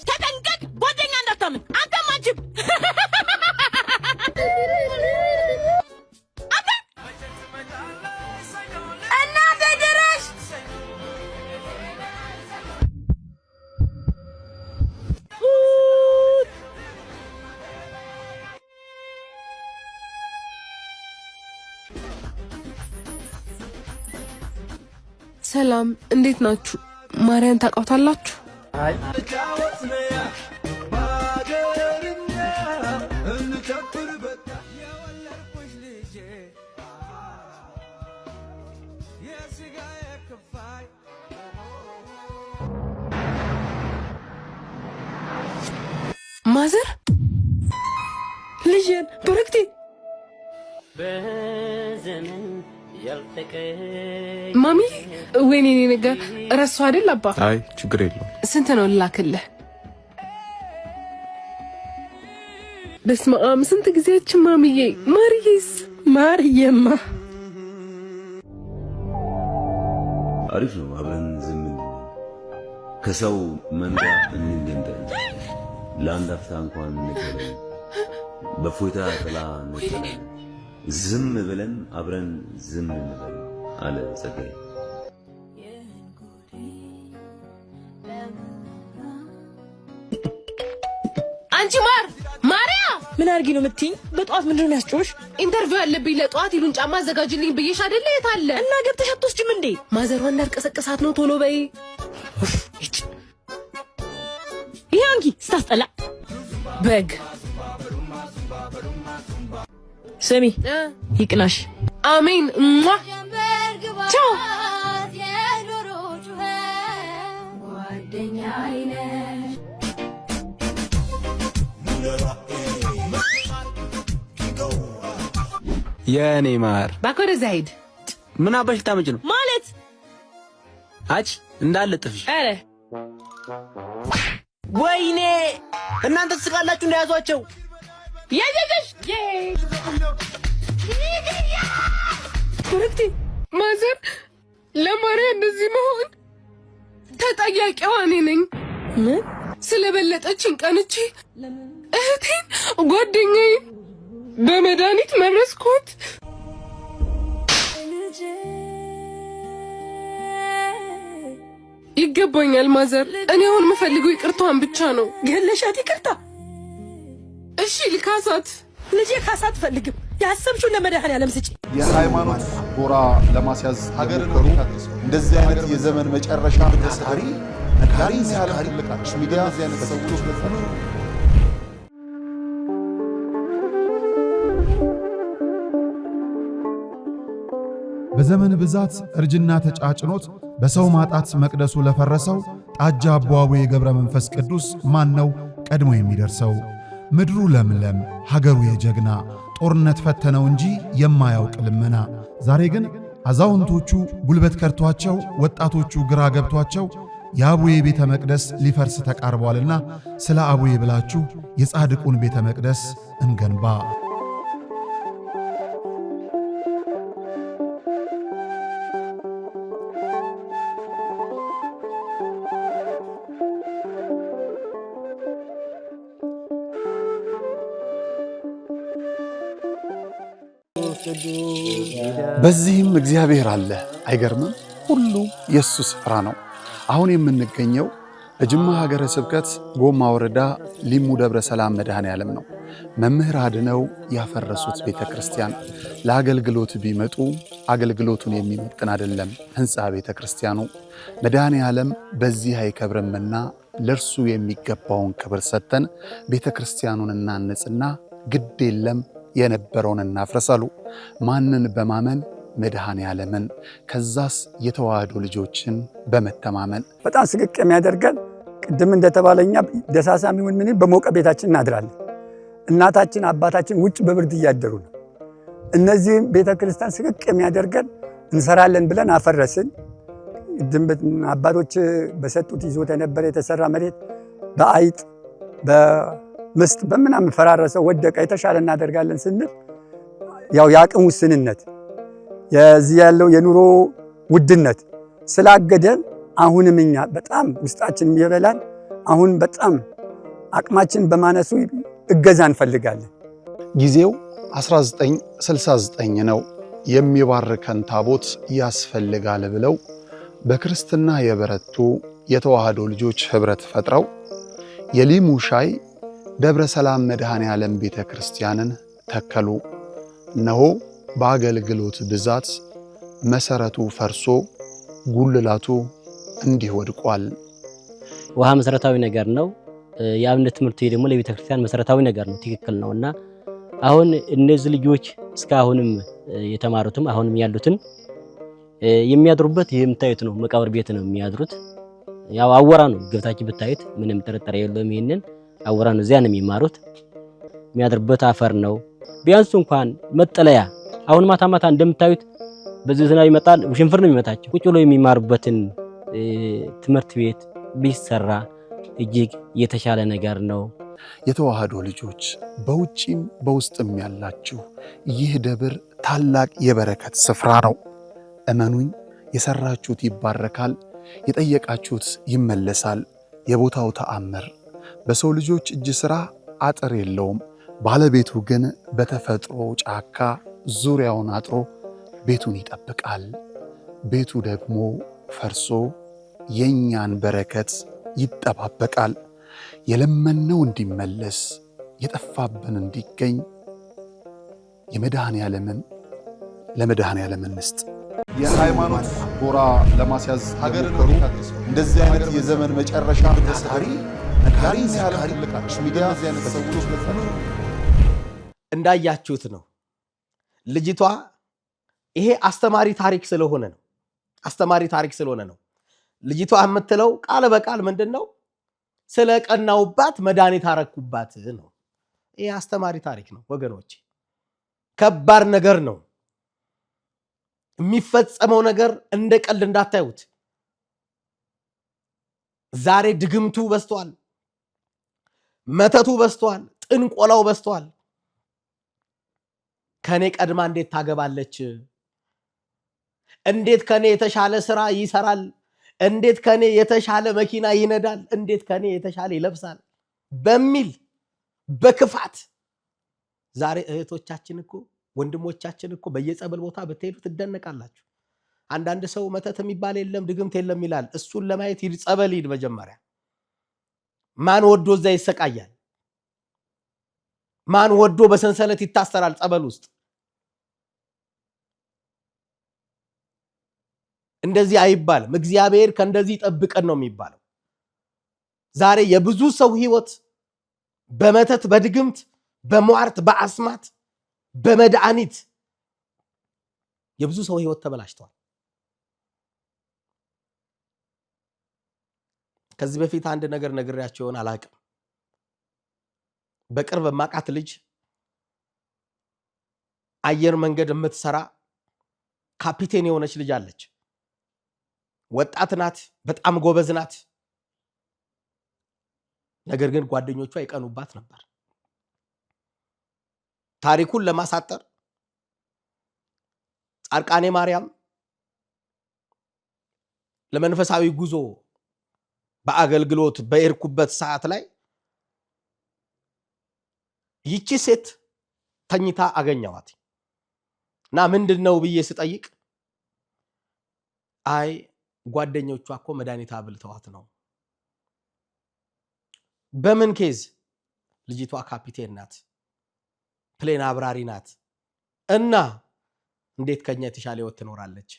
ተጠንቀቅ፣ ጓደኛ እንዳታምን። አንተም አንቺም እናቴ ድረሽ። ሰላም፣ እንዴት ናችሁ? ማርያን ታውቃታላችሁ? ማዘር ልጄን በረክቴ ማሚ፣ ወይኔ ነገር ረሱ አይደል አባ? አይ ችግር የለውም። ስንት ነው ላክልህ? በስመ አብ ስንት ጊዜያችን ማሚዬ። ማርዬስ? ማርዬማ አሪፍ ነው። አብረን ዝም ከሰው መንጋ እንገንጠል። ለአንድ አፍታ እንኳን እንገናኝ፣ በፎይታ ጥላ እንገናኝ። ዝም ብለን አብረን ዝም እንበል አለ ጸጋዬ። አንቺ ማርያ ምን አርጊ ነው የምትይኝ? በጠዋት ምንድን ነው ያስጮሽ? ኢንተርቪው አለብኝ ለጠዋት። ይሉን ጫማ አዘጋጅልኝ ብዬሽ አይደለ? የት አለ? እና ገብተሽ አትወስጂም እንዴ? ማዘሯ እንዳልቀሰቀሳት ነው። ቶሎ በይ። ይሄ አንቺ ስታስጠላ በግ ስሚ ይቅናሽ አሜን ቻው የኔ ማር ባኮረ ዛይድ ምን አባሽ ልታመጭ ነው ማለት አጭ እንዳለጥፍሽ አረ ወይኔ እናንተ ትስቃላችሁ እንዳያዟቸው ያያያሽ ወርክቲ ማዘር ለማርያ እንደዚህ መሆን ተጠያቂዋ እኔ ነኝ ምን ስለበለጠችኝ ቀንቼ እህቴን ጓደኛዬን በመድኃኒት መረስኩት ይገባኛል ማዘር እኔ አሁን የምፈልገው ይቅርታዋን ብቻ ነው ገለሻት ይቅርታ እሺ ልካሳት ልጄ ካሳት ፈልግም ያሰብሽው ለመድኃኔዓለም ስጪ የሃይማኖት ጎራ ለማስያዝ ሀገርን እንደዚህ አይነት የዘመን መጨረሻ ታሪ ነጋሪ ሲያልቅ ልቃች ሚዲያ ዚያነ ተሰውቶ ስለፈነ በዘመን ብዛት እርጅና ተጫጭኖት በሰው ማጣት መቅደሱ ለፈረሰው ጣጃ አቧዌ ገብረ መንፈስ ቅዱስ ማን ነው ቀድሞ የሚደርሰው? ምድሩ ለምለም ሀገሩ የጀግና ጦርነት ፈተነው እንጂ የማያውቅ ልመና። ዛሬ ግን አዛውንቶቹ ጉልበት ከርቷቸው ወጣቶቹ ግራ ገብቷቸው የአቡዬ ቤተ መቅደስ ሊፈርስ ተቃርቧልና ስለ አቡዬ ብላችሁ የጻድቁን ቤተ መቅደስ እንገንባ። በዚህም እግዚአብሔር አለ። አይገርምም? ሁሉ የሱ ስፍራ ነው። አሁን የምንገኘው በጅማ ሀገረ ስብከት ጎማ ወረዳ ሊሙ ደብረ ሰላም መድኃኔዓለም ነው። መምህር አድነው ያፈረሱት ቤተክርስቲያን ለአገልግሎት ቢመጡ አገልግሎቱን የሚመጥን አይደለም ህንጻ ቤተክርስቲያኑ። መድኃኔዓለም በዚህ አይከብርምና ለርሱ የሚገባውን ክብር ሰጥተን ቤተክርስቲያኑን እናንጽና ግድ የለም የነበረውን እናፍረሳሉ። ማንን በማመን መድኃኔዓለምን፣ ከዛስ የተዋህዶ ልጆችን በመተማመን በጣም ስቅቅ የሚያደርገን ቅድም እንደተባለኛ ደሳሳም ይሁን ምን በሞቀ ቤታችን እናድራለን። እናታችን አባታችን ውጭ በብርድ እያደሩ ነው። እነዚህ ቤተክርስቲያን ስቅቅ የሚያደርገን እንሰራለን ብለን አፈረስን። አባቶች በሰጡት ይዞት የነበረ የተሰራ መሬት በአይጥ በምስጥ በምናምን ፈራረሰ፣ ወደቀ። የተሻለ እናደርጋለን ስንል ያው የአቅም ውስንነት የዚህ ያለው የኑሮ ውድነት ስላገደን አሁንም እኛ በጣም ውስጣችን የሚበላን አሁን በጣም አቅማችን በማነሱ እገዛ እንፈልጋለን። ጊዜው 1969 ነው። የሚባርከን ታቦት ያስፈልጋል ብለው በክርስትና የበረቱ የተዋህዶ ልጆች ህብረት ፈጥረው የሊሙ ሻይ ደብረ ሰላም መድኃኔዓለም ቤተክርስቲያንን ተከሉ። እነሆ በአገልግሎት ብዛት መሰረቱ ፈርሶ ጉልላቱ እንዲህ ወድቋል። ውሃ መሰረታዊ ነገር ነው። የአብነት ትምህርት ደግሞ ለቤተክርስቲያን መሰረታዊ ነገር ነው። ትክክል ነውና አሁን እነዚህ ልጆች እስካሁንም የተማሩትም አሁንም ያሉትን የሚያድሩበት የምታዩት ነው። መቃብር ቤት ነው የሚያድሩት። ያው አወራ ነው ገብታችሁ ብታዩት ምንም ጥርጥር የለውም። ይሄንን አወራ ነው። እዚያ ነው የሚማሩት። የሚያድሩበት አፈር ነው። ቢያንስ እንኳን መጠለያ አሁን ማታ ማታ እንደምታዩት በዚህ ዝናብ ይመጣል፣ ውሽንፍር ነው የሚመታቸው። ቁጭ ብሎ የሚማሩበትን ትምህርት ቤት ቢሰራ እጅግ የተሻለ ነገር ነው። የተዋህዶ ልጆች በውጪም በውስጥም ያላችሁ ይህ ደብር ታላቅ የበረከት ስፍራ ነው። እመኑኝ፣ የሰራችሁት ይባረካል፣ የጠየቃችሁት ይመለሳል። የቦታው ተአምር በሰው ልጆች እጅ ሥራ አጥር የለውም። ባለቤቱ ግን በተፈጥሮ ጫካ ዙሪያውን አጥሮ ቤቱን ይጠብቃል። ቤቱ ደግሞ ፈርሶ የኛን በረከት ይጠባበቃል። የለመነው እንዲመለስ የጠፋብን እንዲገኝ የመድኃኔዓለምን ለመድኃኔዓለም እንስጥ። የሃይማኖት ጎራ ለማስያዝ ሀገርን እንደዚህ አይነት የዘመን መጨረሻ ታሪ ነጋሪ ሲያልቅ ልቃች ሚዲያ ዚያን ተሰውቶ ስለፈነ እንዳያችሁት ነው። ልጅቷ ይሄ አስተማሪ ታሪክ ስለሆነ ነው። ልጅቷ የምትለው ቃል በቃል ምንድነው? ስለ ቀናውባት መድኃኒት አረኩባት ነው። ይሄ አስተማሪ ታሪክ ነው ወገኖች። ከባድ ነገር ነው የሚፈጸመው ነገር። እንደ ቀልድ እንዳታዩት። ዛሬ ድግምቱ በዝቷል፣ መተቱ በዝቷል፣ ጥንቆላው በዝቷል። ከኔ ቀድማ እንዴት ታገባለች? እንዴት ከኔ የተሻለ ስራ ይሰራል? እንዴት ከኔ የተሻለ መኪና ይነዳል? እንዴት ከኔ የተሻለ ይለብሳል? በሚል በክፋት ዛሬ እህቶቻችን እኮ ወንድሞቻችን እኮ በየጸበል ቦታ ብትሄዱ ትደነቃላችሁ። አንዳንድ ሰው መተት የሚባል የለም ድግምት የለም ይላል። እሱን ለማየት ሂድ፣ ጸበል ሂድ። መጀመሪያ ማን ወዶ እዛ ይሰቃያል? ማን ወዶ በሰንሰለት ይታሰራል ጸበል ውስጥ? እንደዚህ አይባልም። እግዚአብሔር ከእንደዚህ ጠብቀን ነው የሚባለው። ዛሬ የብዙ ሰው ህይወት በመተት በድግምት በሟርት በአስማት በመድኃኒት የብዙ ሰው ህይወት ተበላሽቷል። ከዚህ በፊት አንድ ነገር ነግሬያችሁ ይሆን አላውቅም። በቅርብ ማቃት ልጅ አየር መንገድ የምትሰራ ካፒቴን የሆነች ልጅ አለች። ወጣት ናት፣ በጣም ጎበዝ ናት። ነገር ግን ጓደኞቿ ይቀኑባት ነበር። ታሪኩን ለማሳጠር ጻድቃኔ ማርያም ለመንፈሳዊ ጉዞ በአገልግሎት በኤርኩበት ሰዓት ላይ ይቺ ሴት ተኝታ አገኘዋት እና ምንድነው ብዬ ስጠይቅ አይ ጓደኞቿ እኮ መድኃኒት አብልተዋት ነው። በምን ኬዝ? ልጅቷ ካፒቴን ናት፣ ፕሌን አብራሪ ናት እና እንዴት ከኛ የተሻለ ህይወት ትኖራለች?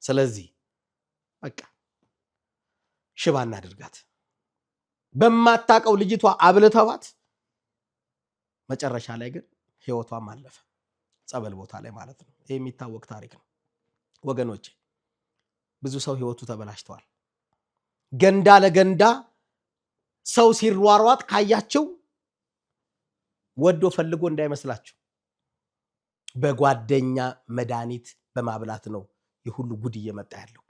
ስለዚህ በቃ ሽባ እናድርጋት። በማታቀው ልጅቷ አብልተዋት መጨረሻ ላይ ግን ህይወቷም አለፈ፣ ጸበል ቦታ ላይ ማለት ነው። ይሄ የሚታወቅ ታሪክ ነው ወገኖቼ። ብዙ ሰው ህይወቱ ተበላሽቷል። ገንዳ ለገንዳ ሰው ሲሯሯጥ ካያቸው ወዶ ፈልጎ እንዳይመስላችሁ በጓደኛ መድኃኒት በማብላት ነው የሁሉ ጉድ እየመጣ ያለው።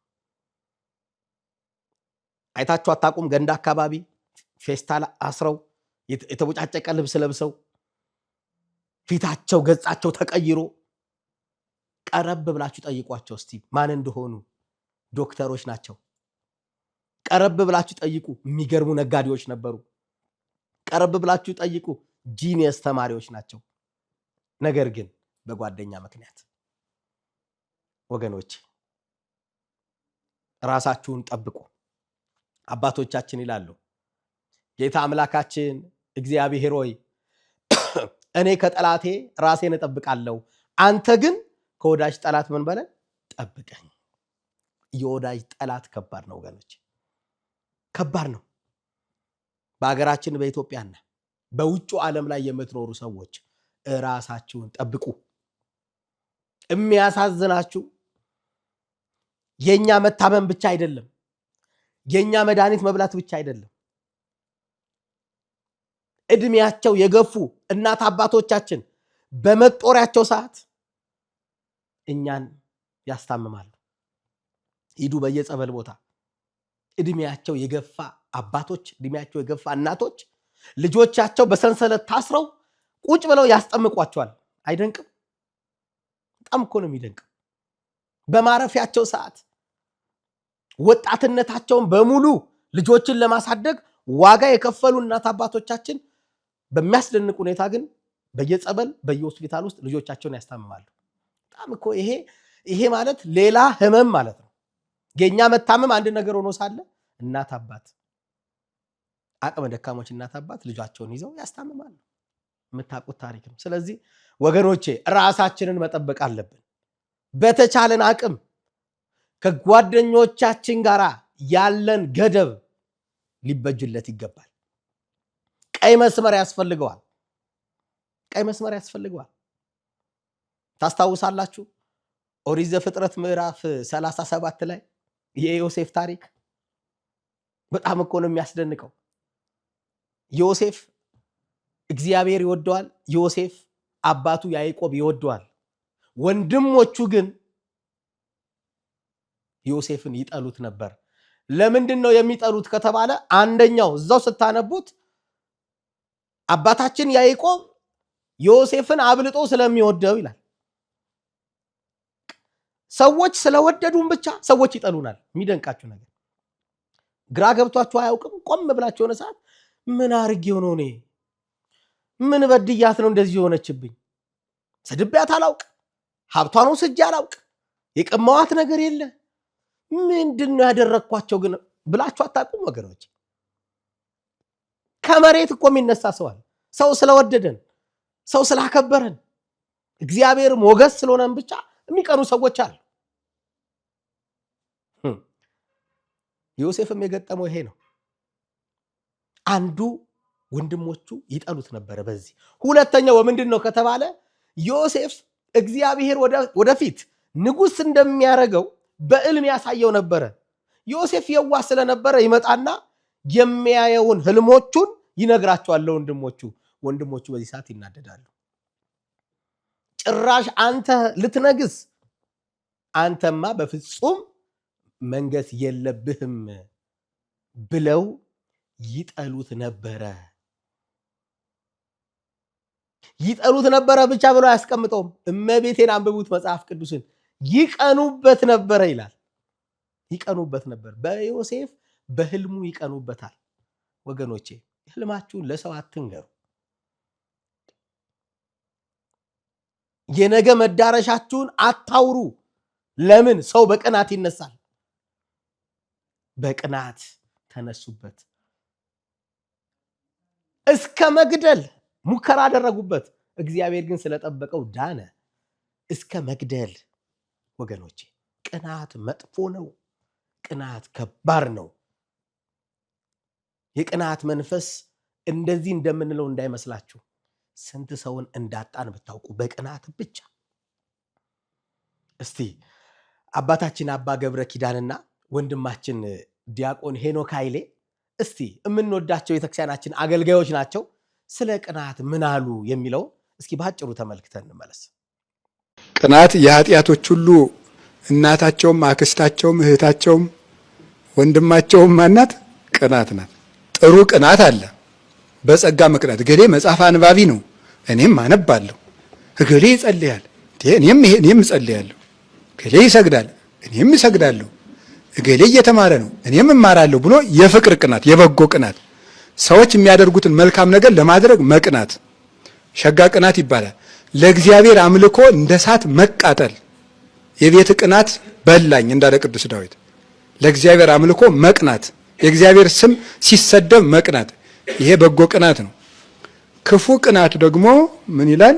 አይታችሁ አታውቁም? ገንዳ አካባቢ ፌስታል አስረው የተቦጫጨቀ ልብስ ለብሰው ፊታቸው ገጻቸው ተቀይሮ ቀረብ ብላችሁ ጠይቋቸው እስቲ ማን እንደሆኑ። ዶክተሮች ናቸው። ቀረብ ብላችሁ ጠይቁ። የሚገርሙ ነጋዴዎች ነበሩ። ቀረብ ብላችሁ ጠይቁ። ጂኒየስ ተማሪዎች ናቸው። ነገር ግን በጓደኛ ምክንያት ወገኖች ራሳችሁን ጠብቁ። አባቶቻችን ይላሉ ጌታ አምላካችን እግዚአብሔር ሆይ እኔ ከጠላቴ ራሴን እጠብቃለሁ፣ አንተ ግን ከወዳጅ ጠላት ምን በለን ጠብቀኝ። የወዳጅ ጠላት ከባድ ነው ወገኖች፣ ከባድ ነው። በአገራችን በኢትዮጵያና በውጭ ዓለም ላይ የምትኖሩ ሰዎች ራሳችሁን ጠብቁ። የሚያሳዝናችሁ የኛ መታመም ብቻ አይደለም፣ የኛ መድኃኒት መብላት ብቻ አይደለም። እድሜያቸው የገፉ እናት አባቶቻችን በመጦሪያቸው ሰዓት እኛን ያስታምማሉ። ሂዱ በየጸበል ቦታ እድሜያቸው የገፋ አባቶች፣ እድሜያቸው የገፋ እናቶች ልጆቻቸው በሰንሰለት ታስረው ቁጭ ብለው ያስጠምቋቸዋል። አይደንቅም? በጣም እኮ ነው የሚደንቀው። በማረፊያቸው ሰዓት ወጣትነታቸውን በሙሉ ልጆችን ለማሳደግ ዋጋ የከፈሉ እናት አባቶቻችን በሚያስደንቅ ሁኔታ ግን በየጸበል በየሆስፒታል ውስጥ ልጆቻቸውን ያስታምማሉ። በጣም እኮ ይሄ ማለት ሌላ ህመም ማለት ነው። የኛ መታመም አንድ ነገር ሆኖ ሳለ እናት አባት አቅመ ደካሞች እናት አባት ልጃቸውን ይዘው ያስታምማሉ። የምታውቁት ታሪክ ነው። ስለዚህ ወገኖቼ ራሳችንን መጠበቅ አለብን። በተቻለን አቅም ከጓደኞቻችን ጋር ያለን ገደብ ሊበጅለት ይገባል። ቀይ መስመር ያስፈልገዋል። ቀይ መስመር ያስፈልገዋል። ታስታውሳላችሁ? ኦሪት ዘፍጥረት ምዕራፍ 37 ላይ የዮሴፍ ታሪክ በጣም እኮ ነው የሚያስደንቀው። ዮሴፍ እግዚአብሔር ይወደዋል። ዮሴፍ አባቱ ያዕቆብ ይወደዋል። ወንድሞቹ ግን ዮሴፍን ይጠሉት ነበር። ለምንድን ነው የሚጠሉት ከተባለ አንደኛው እዛው ስታነቡት አባታችን ያዕቆብ ዮሴፍን አብልጦ ስለሚወደው ይላል። ሰዎች ስለወደዱን ብቻ ሰዎች ይጠሉናል። የሚደንቃችሁ ነገር ግራ ገብቷችሁ አያውቅም? ቆም ብላችሁ የሆነ ሰዓት ምን አርጌው ነው እኔ ምን በድያት ነው እንደዚህ የሆነችብኝ? ሰድቤያት አላውቅ፣ ሀብቷን ወስጄ አላውቅ፣ የቀማዋት ነገር የለ፣ ምንድነው ያደረኳቸው ግን ብላችሁ አታውቁም ወገኖች? ከመሬት እኮ የሚነሳ ሰዋል። ሰው ስለወደደን፣ ሰው ስላከበረን፣ እግዚአብሔር ሞገስ ስለሆነን ብቻ የሚቀኑ ሰዎች አሉ። ዮሴፍም የገጠመው ይሄ ነው። አንዱ ወንድሞቹ ይጠሉት ነበረ በዚህ። ሁለተኛው ምንድን ነው ከተባለ ዮሴፍ እግዚአብሔር ወደፊት ንጉሥ እንደሚያደርገው በሕልም ያሳየው ነበረ። ዮሴፍ የዋህ ስለነበረ ይመጣና የሚያየውን ህልሞቹን ይነግራቸዋል ለወንድሞቹ። ወንድሞቹ በዚህ ሰዓት ይናደዳሉ። ጭራሽ አንተ ልትነግስ፣ አንተማ በፍጹም መንገስ የለብህም ብለው ይጠሉት ነበረ። ይጠሉት ነበረ ብቻ ብለው አያስቀምጠውም። እመቤቴን አንብቡት መጽሐፍ ቅዱስን። ይቀኑበት ነበረ ይላል። ይቀኑበት ነበር። በዮሴፍ በህልሙ ይቀኑበታል። ወገኖቼ ህልማችሁን ለሰው አትንገሩ። የነገ መዳረሻችሁን አታውሩ። ለምን? ሰው በቅናት ይነሳል። በቅናት ተነሱበት። እስከ መግደል ሙከራ አደረጉበት። እግዚአብሔር ግን ስለጠበቀው ዳነ። እስከ መግደል። ወገኖቼ ቅናት መጥፎ ነው። ቅናት ከባድ ነው። የቅናት መንፈስ እንደዚህ እንደምንለው እንዳይመስላችሁ። ስንት ሰውን እንዳጣን ብታውቁ በቅናት ብቻ። እስቲ አባታችን አባ ገብረ ኪዳንና ወንድማችን ዲያቆን ሄኖክ ኃይሌ እስቲ የምንወዳቸው የቤተክርስቲያናችን አገልጋዮች ናቸው፣ ስለ ቅናት ምን አሉ የሚለው እስኪ ባጭሩ ተመልክተን እንመለስ። ቅናት የኃጢአቶች ሁሉ እናታቸውም አክስታቸውም እህታቸውም ወንድማቸውም ማናት? ቅናት ናት። ጥሩ ቅናት አለ። በጸጋ ምክንያት እገሌ መጽሐፍ አንባቢ ነው፣ እኔም አነባለሁ። እገሌ ይጸልያል፣ እኔም እጸልያለሁ። እገሌ ይሰግዳል፣ እኔም እሰግዳለሁ። እገሌ እየተማረ ነው፣ እኔም እማራለሁ ብሎ የፍቅር ቅናት፣ የበጎ ቅናት፣ ሰዎች የሚያደርጉትን መልካም ነገር ለማድረግ መቅናት ሸጋ ቅናት ይባላል። ለእግዚአብሔር አምልኮ እንደ እሳት መቃጠል፣ የቤት ቅናት በላኝ እንዳለ ቅዱስ ዳዊት። ለእግዚአብሔር አምልኮ መቅናት፣ የእግዚአብሔር ስም ሲሰደብ መቅናት፣ ይሄ በጎ ቅናት ነው። ክፉ ቅናት ደግሞ ምን ይላል?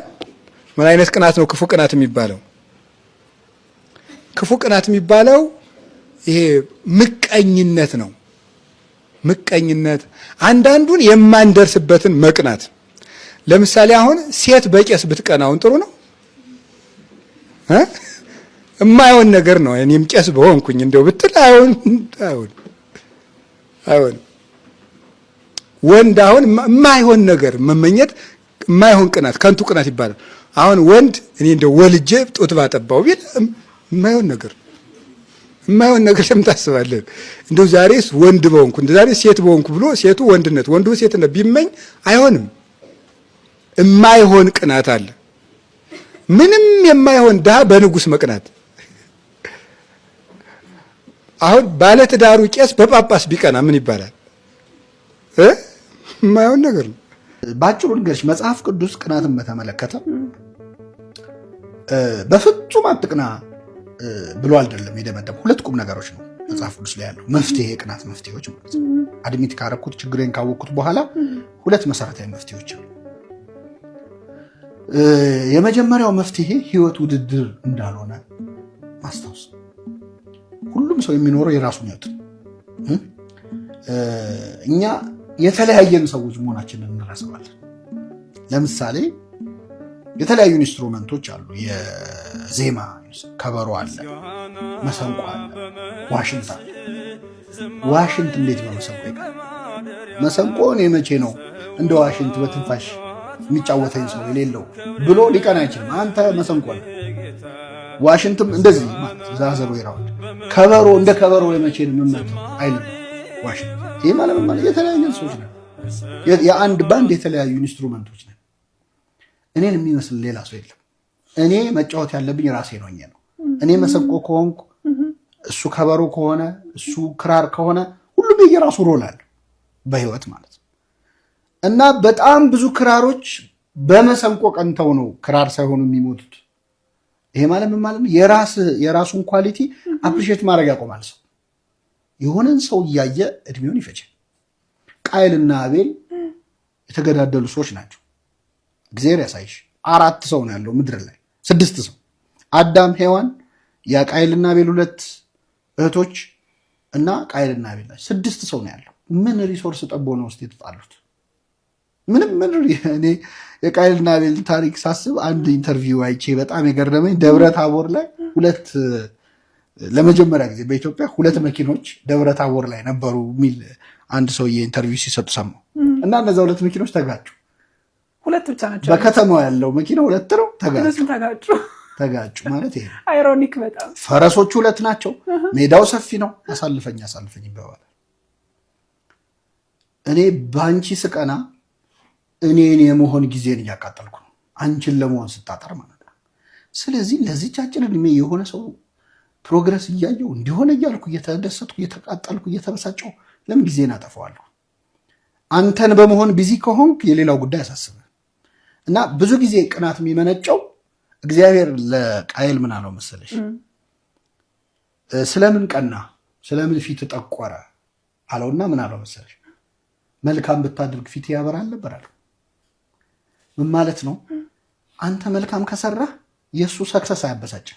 ምን አይነት ቅናት ነው ክፉ ቅናት የሚባለው? ክፉ ቅናት የሚባለው ይሄ ምቀኝነት ነው። ምቀኝነት፣ አንዳንዱን የማንደርስበትን መቅናት። ለምሳሌ አሁን ሴት በቄስ ብትቀናውን ጥሩ ነው? የማይሆን ነገር ነው። እኔም ቄስ በሆንኩኝ እንደው ብትል አይሆን። ወንድ አሁን የማይሆን ነገር መመኘት የማይሆን ቅናት፣ ከንቱ ቅናት ይባላል። አሁን ወንድ እኔ እንደው ወልጄ ጡት ባጠባው ቢል የማይሆን ነገር ለምን ታስባለህ? እንደው ዛሬስ ወንድ በሆንኩ እንደ ዛሬ ሴት በሆንኩ ብሎ ሴቱ ወንድነት ወንዱ ሴትነት ቢመኝ አይሆንም። የማይሆን ቅናት አለ። ምንም የማይሆን ድሃ በንጉስ መቅናት። አሁን ባለትዳሩ ቄስ በጳጳስ ቢቀና ምን ይባላል? የማይሆን ነገር ነው። ባጭሩ ልንገርሽ፣ መጽሐፍ ቅዱስ ቅናትን በተመለከተ በፍጹም አትቅና ብሎ አይደለም የደመደመው። ሁለት ቁም ነገሮች ነው መጽሐፍ ቅዱስ ላይ ያለው መፍትሄ፣ የቅናት መፍትሄዎች ማለት ነው። አድሚት ካረኩት ችግሬን ካወቅኩት በኋላ ሁለት መሰረታዊ መፍትሄዎች አሉ። የመጀመሪያው መፍትሄ ህይወት ውድድር እንዳልሆነ ማስታወስ። ሁሉም ሰው የሚኖረው የራሱን ህይወት። እኛ የተለያየን ሰዎች መሆናችንን እንረሳዋለን። ለምሳሌ የተለያዩ ኢንስትሩመንቶች አሉ። የዜማ ከበሮ አለ፣ መሰንቆ አለ፣ ዋሽንት አለ። ዋሽንት እንዴት በመሰንቆ ይቀር? መሰንቆ እኔ መቼ ነው እንደ ዋሽንት በትንፋሽ የሚጫወተኝ ሰው የሌለው ብሎ ሊቀና አይችልም። አንተ መሰንቆ ነው። ዋሽንትም እንደዚህ ማለት ዛዘሮ ይራውድ ከበሮ እንደ ከበሮ ለመቼ ነው የምመጣው አይልም ዋሽንት። ይሄ ማለት የተለያዩ ሰዎች ነው። የአንድ ባንድ የተለያዩ ኢንስትሩመንቶች ነው። እኔን የሚመስል ሌላ ሰው የለም። እኔ መጫወት ያለብኝ ራሴ ነው። እኔ መሰንቆ ከሆንኩ እሱ ከበሮ ከሆነ እሱ ክራር ከሆነ ሁሉም የየራሱ ሮል አለ በህይወት ማለት ነው። እና በጣም ብዙ ክራሮች በመሰንቆ ቀንተው ነው ክራር ሳይሆኑ የሚሞቱት። ይሄ ማለት ምን ማለት ነው? የራሱን ኳሊቲ አፕሪሼት ማድረግ ያቆማል ሰው። የሆነን ሰው እያየ እድሜውን ይፈጃል። ቃየልና አቤል የተገዳደሉ ሰዎች ናቸው። እግዚአብሔር ያሳይሽ። 4 ሰው ነው ያለው ምድር ላይ 6 ሰው አዳም፣ ሔዋን፣ የቃየልና አቤል 2 እህቶች እና ቃየልና አቤል 6 ሰው ነው ያለው። ምን ሪሶርስ ጠቦ ነው ውስጥ የተጣሉት? ምንም እኔ የቃየልና አቤል ታሪክ ሳስብ አንድ ኢንተርቪው አይቼ በጣም የገረመኝ ደብረ ታቦር ላይ ለመጀመሪያ ጊዜ በኢትዮጵያ 2 መኪኖች ደብረ ታቦር ላይ ነበሩ የሚል አንድ ሰውዬ ኢንተርቪው ሲሰጡ ሰማሁ። እና እነዛ 2 መኪኖች ተጋጩ። 2 ብቻ ናቸው። በከተማው ያለው መኪና 2 ነው፣ ተጋጩ ማለት ይሄ አይሮኒክ በጣም። ፈረሶቹ 2 ናቸው። ሜዳው ሰፊ ነው። አሳልፈኝ ይባባል። እኔ ባንቺ ስቀና እኔን የመሆን ጊዜን እያቃጠልኩ ነው፣ አንቺን ለመሆን ስጣጣር ማለት ነው። ስለዚህ ለዚህች አጭር እድሜ የሆነ ሰው ፕሮግረስ እያየው እንዲሆነ እያልኩ እየተደሰትኩ እየተቃጠልኩ እየተበሳጨው ለምን ጊዜን አጠፋዋለሁ? አንተን በመሆን ቢዚ ከሆንክ የሌላው ጉዳይ ያሳስበ እና ብዙ ጊዜ ቅናት የሚመነጨው እግዚአብሔር ለቃየል ምን አለው መሰለሽ? ስለምን ቀና ስለምን ፊት ጠቆረ አለውና ምን አለው መሰለሽ? መልካም ብታደርግ ፊት ያበራል ነበር አለው። ምን ማለት ነው? አንተ መልካም ከሰራህ የእሱ ሰክሰስ አያበሳጭህ፣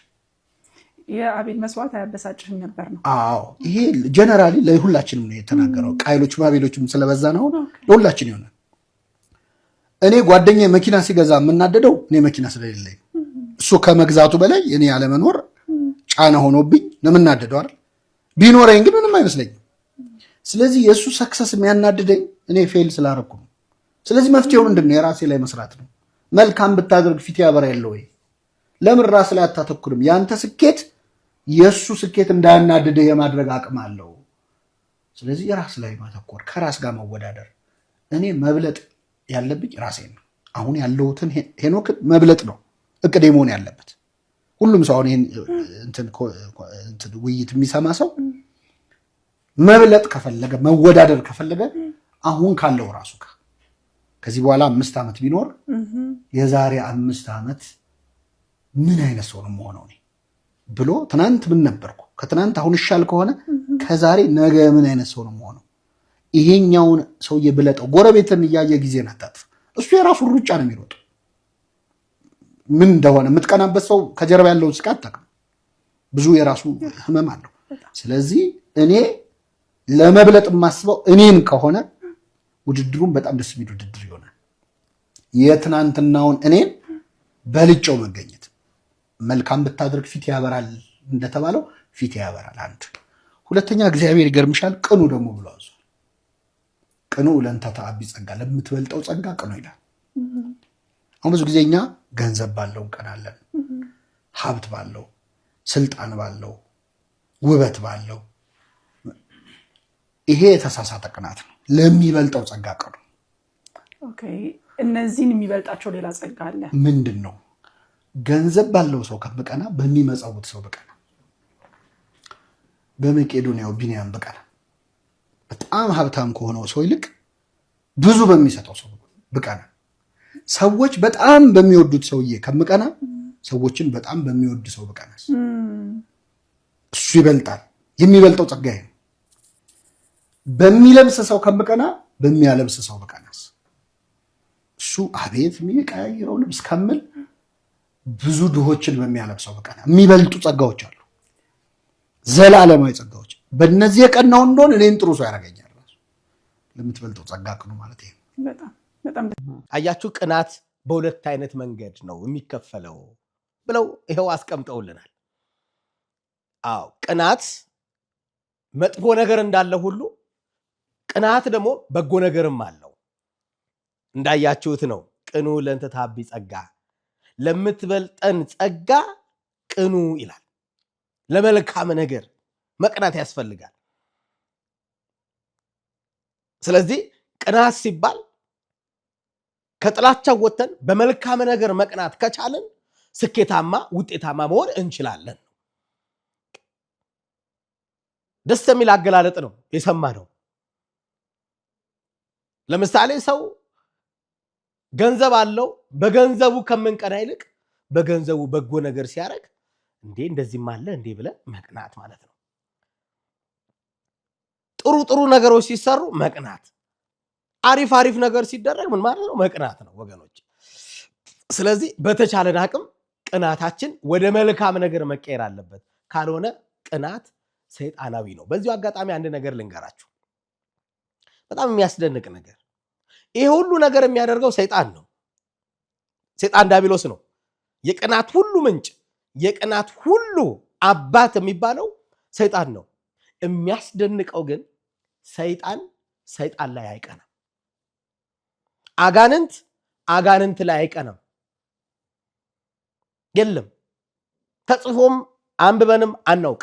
የአቤል መስዋዕት አያበሳጭህም ነበር ነው። አዎ ይሄ ጀነራሊ ለሁላችንም ነው የተናገረው። ቃየሎችም አቤሎችም ስለበዛ ነው ለሁላችን ይሆናል። እኔ ጓደኛዬ መኪና ሲገዛ የምናደደው እኔ መኪና ስለሌለኝ፣ እሱ ከመግዛቱ በላይ እኔ ያለመኖር ጫና ሆኖብኝ ነው የምናደደው አይደል? ቢኖረኝ ግን ምንም አይመስለኝም። ስለዚህ የእሱ ሰክሰስ የሚያናድደኝ እኔ ፌል ስላደረኩ ነው። ስለዚህ መፍትሄው ምንድን ነው? የራሴ ላይ መስራት ነው። መልካም ብታደርግ ፊት ያበራ የለ ወይ? ለምን ራስ ላይ አታተኩርም? ያንተ ስኬት የእሱ ስኬት እንዳያናድድህ የማድረግ አቅም አለው። ስለዚህ የራስ ላይ ማተኮር፣ ከራስ ጋር መወዳደር። እኔ መብለጥ ያለብኝ ራሴን ነው። አሁን ያለሁትን ሄኖክን መብለጥ ነው እቅዴ መሆን ያለበት። ሁሉም ሰው አሁን እንትን ውይይት የሚሰማ ሰው መብለጥ ከፈለገ መወዳደር ከፈለገ አሁን ካለው ራሱ ጋር ከዚህ በኋላ 5 ዓመት ቢኖር የዛሬ 5 ዓመት ምን አይነት ሰው ነው የምሆነው እኔ ብሎ ትናንት ምን ነበርኩ ከትናንት አሁን ይሻል ከሆነ ከዛሬ ነገ ምን አይነት ሰው ነው የምሆነው? ይሄኛውን ሰውዬ ብለጠው። ጎረቤትን እያየ ጊዜን አታጥፍ። እሱ የራሱን ሩጫ ነው የሚሮጠው። ምን እንደሆነ የምትቀናበት ሰው ከጀርባ ያለውን ስቃት አታውቅም። ብዙ የራሱ ህመም አለው። ስለዚህ እኔ ለመብለጥ የማስበው እኔን ከሆነ ውድድሩን በጣም ደስ የሚል ውድድር ይሆናል። የትናንትናውን እኔን በልጨው መገኘት። መልካም ብታደርግ ፊት ያበራል እንደተባለው ፊት ያበራል። አንድ ሁለተኛ እግዚአብሔር ይገርምሻል ቅኑ ደግሞ ብሎ አዟል። ቅኑ ለእንተ ተአቢ ጸጋ፣ ለምትበልጠው ጸጋ ቅኑ ይላል። አሁን ብዙ ጊዜ እኛ ገንዘብ ባለው እንቀናለን፣ ሀብት ባለው፣ ስልጣን ባለው፣ ውበት ባለው። ይሄ የተሳሳተ ቅናት ነው። ለሚበልጠው ጸጋ ቅኑ። ኦኬ፣ እነዚህን የሚበልጣቸው ሌላ ጸጋ አለ። ምንድን ነው? ገንዘብ ባለው ሰው ከብቀና በሚመጻውት ሰው ብቀና፣ በመቄዶንያው ቢንያም ብቀና፣ በጣም ሀብታም ከሆነው ሰው ይልቅ ብዙ በሚሰጠው ሰው ብቀና፣ ሰዎች በጣም በሚወዱት ሰውዬ ከምቀና ሰዎችን በጣም በሚወድ ሰው ብቀናስ እሱ ይበልጣል። የሚበልጠው ጸጋዬ ነው። በሚለብስ ሰው ከምቀና በሚያለብስ ሰው ብቀናስ እሱ አቤት የሚቀያይረው ልብስ ከምል ብዙ ድሆችን በሚያለብሰው ብቀና። የሚበልጡ ጸጋዎች አሉ፣ ዘላለማዊ ጸጋዎች። በእነዚህ የቀናው እንደሆነ እኔን ጥሩ ሰው ያደርገኛል። ራሱ ለምትበልጠው ጸጋ ቅኑ ማለት ይሄ። አያችሁ፣ ቅናት በሁለት አይነት መንገድ ነው የሚከፈለው ብለው ይሄው አስቀምጠውልናል። አዎ ቅናት መጥፎ ነገር እንዳለ ሁሉ ቅናት ደግሞ በጎ ነገርም አለው። እንዳያችሁት ነው። ቅኑ ለእንተ ታቢ ጸጋ፣ ለምትበልጠን ጸጋ ቅኑ ይላል። ለመልካም ነገር መቅናት ያስፈልጋል። ስለዚህ ቅናት ሲባል ከጥላቻው ወጥተን በመልካም ነገር መቅናት ከቻለን ስኬታማ ውጤታማ መሆን እንችላለን። ደስ የሚል አገላለጥ ነው የሰማነው። ለምሳሌ ሰው ገንዘብ አለው፣ በገንዘቡ ከምንቀና ይልቅ በገንዘቡ በጎ ነገር ሲያደርግ እንዴ እንደዚህም አለ እንዴ ብለን መቅናት ማለት ነው። ጥሩ ጥሩ ነገሮች ሲሰሩ መቅናት፣ አሪፍ አሪፍ ነገር ሲደረግ ምን ማለት ነው? መቅናት ነው ወገኖች። ስለዚህ በተቻለን አቅም ቅናታችን ወደ መልካም ነገር መቀየር አለበት። ካልሆነ ቅናት ሰይጣናዊ ነው። በዚሁ አጋጣሚ አንድ ነገር ልንገራችሁ፣ በጣም የሚያስደንቅ ነገር። ይሄ ሁሉ ነገር የሚያደርገው ሰይጣን ነው። ሰይጣን ዲያብሎስ ነው። የቅናት ሁሉ ምንጭ፣ የቅናት ሁሉ አባት የሚባለው ሰይጣን ነው። የሚያስደንቀው ግን ሰይጣን ላይ አይቀናም። አጋንንት ላይ አይቀናም። የለም ተጽፎም አንብበንም አናውቅ።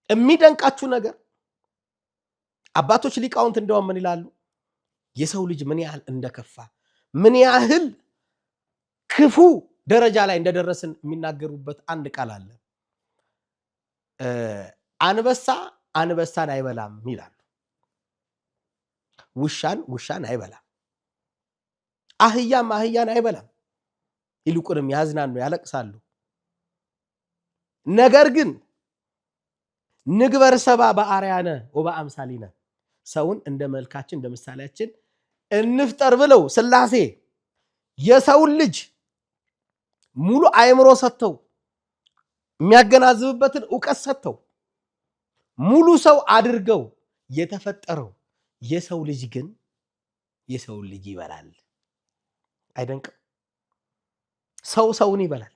የሚደንቃችሁ ነገር አባቶች ሊቃውንት እንደውም ምን ይላሉ? የሰው ልጅ ምን ያህል እንደከፋ ምን ያህል ክፉ ደረጃ ላይ እንደደረስን የሚናገሩበት አንድ ቃል አለ። አንበሳን አይበላም ይላሉ። ውሻን አይበላም፣ አህያን አይበላም። ይልቁንም ያዝናሉ፣ ያለቅሳሉ። ነገር ግን ንግበር ሰባ በአርአያነ ወበአምሳሊነ፣ ሰውን እንደ መልካችን እንደ ምሳሌያችን እንፍጠር ብለው ሥላሴ የሰውን ልጅ ሙሉ አእምሮ ሰጥተው የሚያገናዝብበትን ዕውቀት ሰጥተው ሙሉ ሰው አድርገው የተፈጠረው የሰው ልጅ ግን የሰውን ልጅ ይበላል። አይደንቅም? ሰውን ይበላል።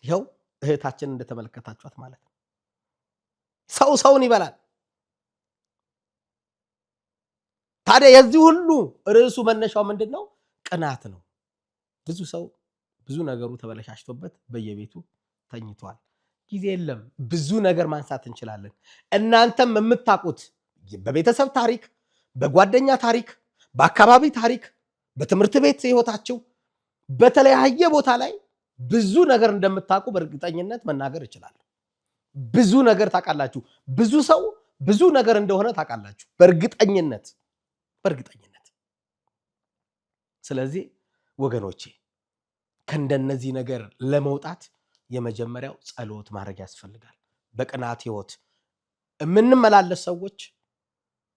ይኸው እህታችን እንደተመለከታችኋት ማለት ነው። ሰውን ይበላል። ታዲያ የዚህ ሁሉ ርዕሱ መነሻው ምንድን ነው? ቅናት ነው። ብዙ ሰው ብዙ ነገሩ ተበለሻሽቶበት በየቤቱ ተኝቷል። ጊዜ የለም። ብዙ ነገር ማንሳት እንችላለን። እናንተም የምታውቁት በቤተሰብ ታሪክ፣ በጓደኛ ታሪክ፣ በአካባቢ ታሪክ፣ በትምህርት ቤት ህይወታችሁ በተለያየ ቦታ ላይ ብዙ ነገር እንደምታውቁ በእርግጠኝነት መናገር እችላለሁ። ብዙ ነገር ታውቃላችሁ። ብዙ ሰው ብዙ ነገር እንደሆነ ታውቃላችሁ በእርግጠኝነት። ስለዚህ ወገኖቼ ከእንደነዚህ ነገር ለመውጣት የመጀመሪያው ጸሎት ማድረግ ያስፈልጋል። በቅናት ህይወት የምንመላለስ ሰዎች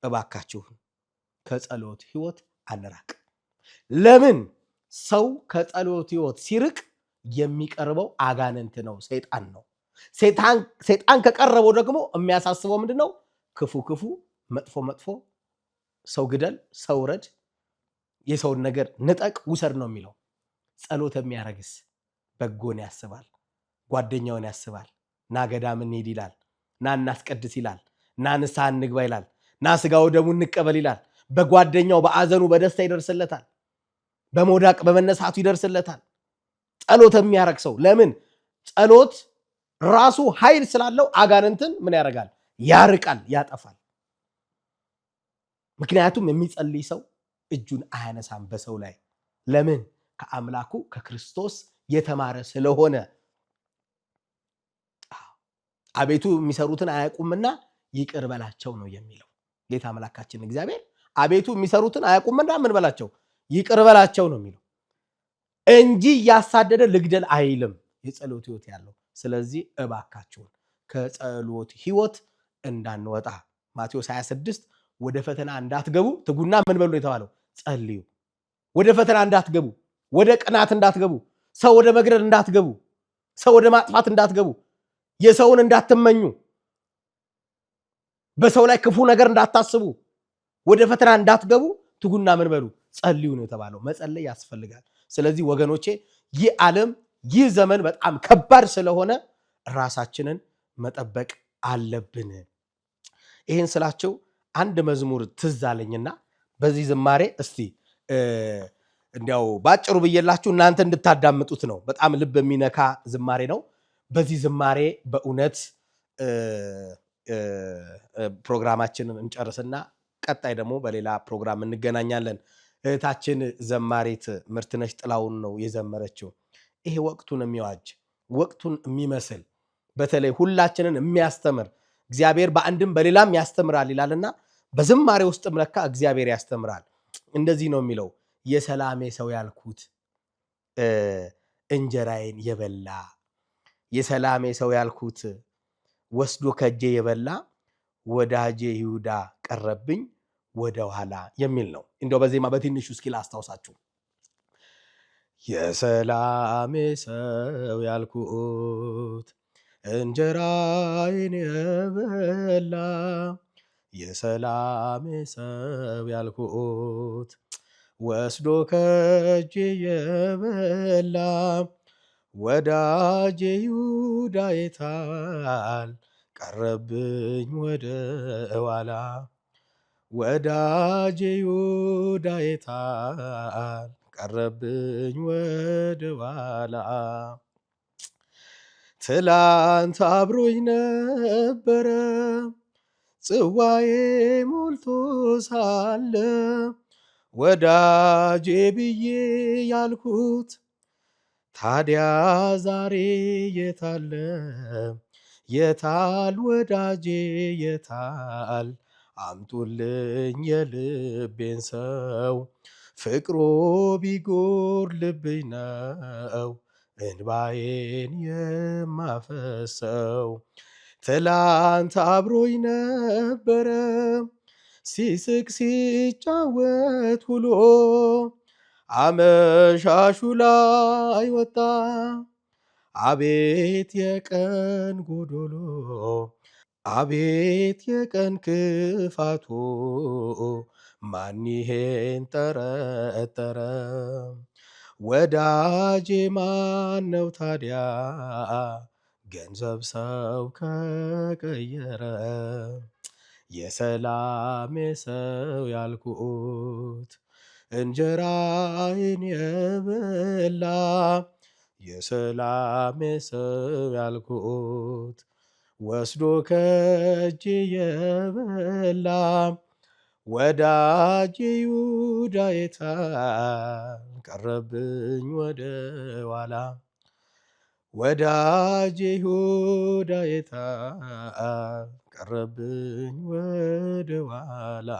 እባካችሁን ከጸሎት ህይወት አንራቅ። ለምን? ሰው ከጸሎት ህይወት ሲርቅ የሚቀርበው አጋንንት ነው፣ ሰይጣን ነው። ሰይጣን ከቀረበው ደግሞ የሚያሳስበው ምንድነው? ክፉ፣ መጥፎ፣ ሰው ግደል፣ ሰው ረድ፣ የሰውን ነገር ንጠቅ፣ ውሰድ ነው የሚለው። ጸሎት የሚያረግስ በጎን ያስባል፣ ጓደኛውን ያስባል። ና ገዳም እንሂድ ይላል፣ ና እናስቀድስ ይላል፣ ና ንስሐ እንግባ ይላል፣ ና ስጋው ደሙ እንቀበል ይላል። በጓደኛው በአዘኑ በደስታ ይደርስለታል፣ በመውዳቅ በመነሳቱ ይደርስለታል። ጸሎት የሚያረግ ሰው ለምን? ጸሎት ራሱ ኃይል ስላለው አጋንንትን ምን ያደርጋል? ያርቃል፣ ያጠፋል። ምክንያቱም የሚጸልይ ሰው እጁን አያነሳም በሰው ላይ። ለምን? ከአምላኩ ከክርስቶስ የተማረ ስለሆነ። አቤቱ የሚሰሩትን አያውቁምና ይቅር በላቸው ነው የሚለው ጌታ አምላካችን እግዚአብሔር። አቤቱ የሚሰሩትን አያውቁምና ምን በላቸው? ይቅር በላቸው ነው የሚለው እንጂ እያሳደደ ልግደል አይልም። የጸሎት ህይወት ያለው። ስለዚህ እባካችሁን ከጸሎት ህይወት እንዳንወጣ ማቴዎስ 26 ወደ ፈተና እንዳትገቡ ትጉና ምን በሉ የተባለው? ጸልዩ። ወደ ፈተና እንዳትገቡ፣ ወደ ቅናት እንዳትገቡ፣ ሰው ወደ መግደል እንዳትገቡ፣ ሰው ወደ ማጥፋት እንዳትገቡ፣ የሰውን እንዳትመኙ፣ በሰው ላይ ክፉ ነገር እንዳታስቡ፣ ወደ ፈተና እንዳትገቡ ትጉና ምን በሉ ጸልዩ ነው የተባለው። መጸለይ ያስፈልጋል። ስለዚህ ወገኖቼ ይህ ዓለም ይህ ዘመን በጣም ከባድ ስለሆነ ራሳችንን መጠበቅ አለብን። ይሄን ስላቸው አንድ መዝሙር ትዝ አለኝና በዚህ ዝማሬ እስቲ እንዲያው ባጭሩ ብዬላችሁ እናንተ እንድታዳምጡት ነው። በጣም ልብ የሚነካ ዝማሬ ነው። በዚህ ዝማሬ በእውነት ፕሮግራማችንን እንጨርስና ቀጣይ ደግሞ በሌላ ፕሮግራም እንገናኛለን። እህታችን ዘማሪት ምርትነሽ ጥላውን ነው የዘመረችው። ይሄ ወቅቱን የሚዋጅ ወቅቱን የሚመስል በተለይ ሁላችንን የሚያስተምር እግዚአብሔር በአንድም በሌላም ያስተምራል ይላልና በዝማሬ ውስጥም ለካ እግዚአብሔር ያስተምራል። እንደዚህ ነው የሚለው የሰላሜ ሰው ያልኩት እንጀራዬን የበላ የሰላሜ ሰው ያልኩት ወስዶ ከጄ የበላ ወዳጄ ይሁዳ ቀረብኝ ወደ ኋላ የሚል ነው። እንደው በዜማ በትንሹ እስኪ ላስታውሳችሁ። የሰላሜ ሰው ያልኩት እንጀራዬን የበላ የሰላሜ ሰው ያልኩት ወስዶ ከጄ የበላ ወዳጄ ይሁዳ የታል ቀረብኝ ወደ ኋላ ወዳጄ ይሁዳ የታል ቀረብኝ ወደ ኋላ ትላንት አብሮኝ ነበረ ጽዋዬ ሞልቶ ሳለ ወዳጄ ብዬ ያልኩት ታዲያ ዛሬ የታለ የታል ወዳጄ የታል አምጡልኝ የልቤን ሰው ፍቅሮ ቢጎድልብኝ ነው እንባዬን የማፈሰው ትላንት አብሮኝ ነበረ ሲስቅ ሲጫወት ውሎ አመሻሹ ላይ ወጣ አቤት የቀን ጎዶሎ አቤት የቀን ክፋቱ ማን ይሄን ጠረጠረ ወዳጄ ማን ነው ታዲያ ገንዘብ ሰው ከቀየረ የሰላሜ ሰው ያልኩት እንጀራዬን የበላ የሰላሜ ሰው ያልኩት ወስዶ ከጄ የበላ ወዳጄ ይሁዳ የታል ቀረብኝ ወደ ኋላ ወዳጄ ይሁዳ የታል ቀረብኝ ወደ ኋላ።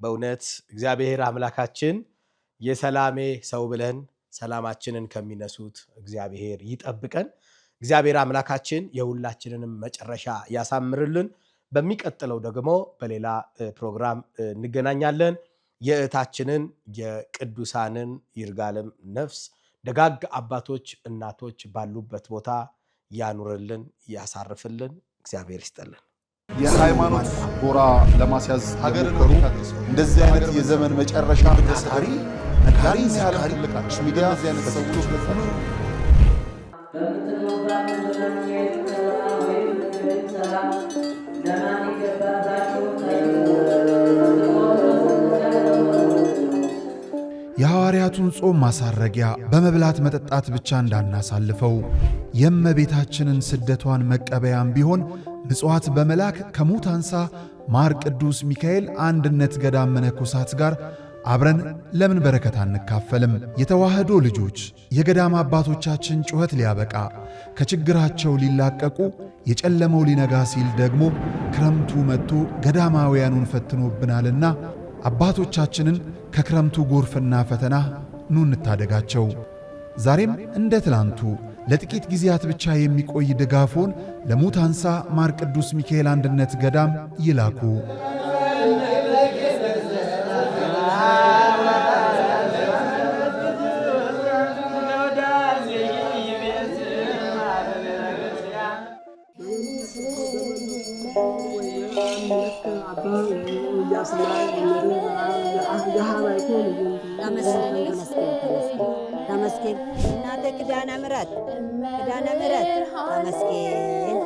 በእውነት እግዚአብሔር አምላካችን የሰላሜ ሰው ብለን ሰላማችንን ከሚነሱት እግዚአብሔር ይጠብቀን። እግዚአብሔር አምላካችን የሁላችንንም መጨረሻ ያሳምርልን። በሚቀጥለው ደግሞ በሌላ ፕሮግራም እንገናኛለን። የእህታችንን የቅዱሳንን ይርጋለም ነፍስ ደጋግ አባቶች እናቶች ባሉበት ቦታ ያኑርልን፣ ያሳርፍልን። እግዚአብሔር ይስጠልን። የሃይማኖት ጎራ ለማስያዝ ሀገርን እንደዚህ አይነት የዘመን መጨረሻ ታሪ ነጋሪ ሲያልፍ ልቃችሁ ሚዲያ ዚያን ሰውቶች ለታችሁ የሐዋርያቱን ጾም ማሳረጊያ በመብላት መጠጣት ብቻ እንዳናሳልፈው የእመቤታችንን ስደቷን መቀበያም ቢሆን ምጽዋት በመላክ ከሙት አንሳ ማር ቅዱስ ሚካኤል አንድነት ገዳም መነኮሳት ጋር አብረን ለምን በረከት አንካፈልም? የተዋህዶ ልጆች የገዳም አባቶቻችን ጩኸት ሊያበቃ ከችግራቸው ሊላቀቁ የጨለመው ሊነጋ ሲል ደግሞ ክረምቱ መጥቶ ገዳማውያኑን ፈትኖብናልና አባቶቻችንን ከክረምቱ ጎርፍና ፈተና ኑ እንታደጋቸው። ዛሬም እንደ ትላንቱ ለጥቂት ጊዜያት ብቻ የሚቆይ ድጋፎን ለሙት አንሳ ማር ቅዱስ ሚካኤል አንድነት ገዳም ይላኩ። ተመስገን እናተ ኪዳነ ምሕረት ተመስገን።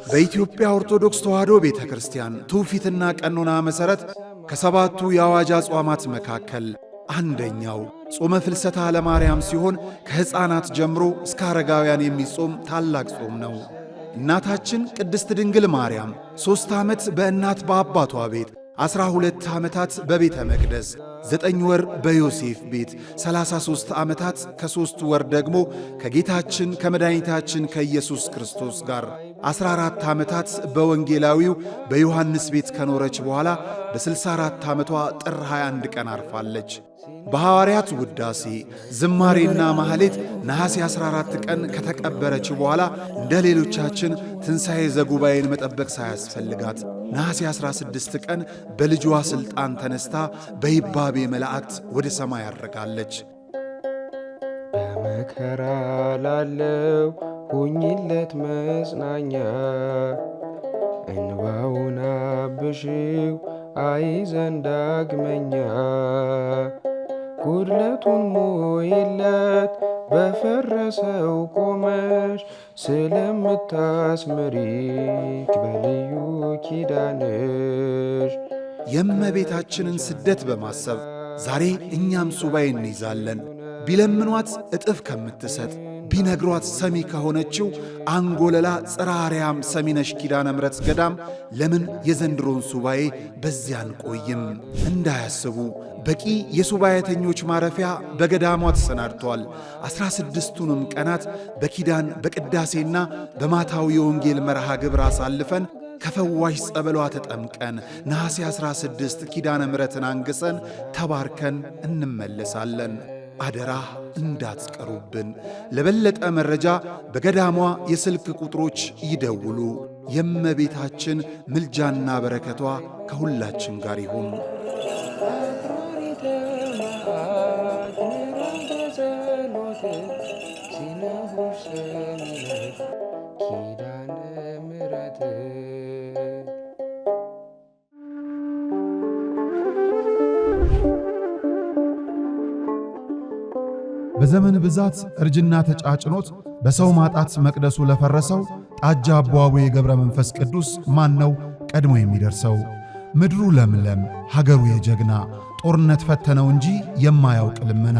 በኢትዮጵያ ኦርቶዶክስ ተዋሕዶ ቤተ ክርስቲያን ትውፊትና ቀኖና መሠረት ከሰባቱ የአዋጅ አጽዋማት መካከል አንደኛው ጾመ ፍልሰታ ለማርያም ሲሆን ከሕፃናት ጀምሮ እስከ አረጋውያን የሚጾም ታላቅ ጾም ነው። እናታችን ቅድስት ድንግል ማርያም 3 ዓመት በእናት በአባቷ ቤት 12 ዓመታት በቤተ መቅደስ 9 ወር በዮሴፍ ቤት 33 ዓመታት ከ3 ወር ደግሞ ከጌታችን ከመድኃኒታችን ከኢየሱስ ክርስቶስ ጋር 14 ዓመታት በወንጌላዊው በዮሐንስ ቤት ከኖረች በኋላ በ64 ዓመቷ ጥር 21 ቀን አርፋለች። በሐዋርያት ውዳሴ ዝማሬና ማህሌት ነሐሴ 14 ቀን ከተቀበረች በኋላ እንደ ሌሎቻችን ትንሣኤ ዘጉባኤን መጠበቅ ሳያስፈልጋት ነሐሴ 16 ቀን በልጇ ሥልጣን ተነስታ በይባቤ መላእክት ወደ ሰማይ ያረጋለች። በመከራ ላለው ሁኝለት መጽናኛ እንባውን አብሺው አይዘን ዳግመኛ ጉድለቱን ሞይለት በፈረሰው ቆመሽ ስለምታስምሪክ በልዩ ኪዳንሽ የእመቤታችንን ስደት በማሰብ ዛሬ እኛም ሱባኤ እንይዛለን። ቢለምኗት እጥፍ ከምትሰጥ ቢነግሯት ሰሚ ከሆነችው አንጎለላ ጽርሐ አርያም ሰሚነሽ ኪዳነ ምሕረት ገዳም ለምን የዘንድሮን ሱባኤ በዚያ አንቆይም? እንዳያስቡ በቂ የሱባኤተኞች ማረፊያ በገዳሟ ተሰናድቷል። 16ቱንም ቀናት በኪዳን በቅዳሴና በማታው የወንጌል መርሃ ግብር አሳልፈን ከፈዋሽ ጸበሏ ተጠምቀን ነሐሴ 16 ኪዳነ ምሕረትን አንግሰን ተባርከን እንመለሳለን። አደራ እንዳትቀሩብን። ለበለጠ መረጃ በገዳሟ የስልክ ቁጥሮች ይደውሉ። የእመቤታችን ምልጃና በረከቷ ከሁላችን ጋር ይሁን። በዘመን ብዛት እርጅና ተጫጭኖት በሰው ማጣት መቅደሱ ለፈረሰው ጣጃ አቦአቡ የገብረ መንፈስ ቅዱስ ማን ነው ቀድሞ የሚደርሰው? ምድሩ ለምለም ሀገሩ የጀግና ጦርነት ፈተነው እንጂ የማያውቅ ልመና።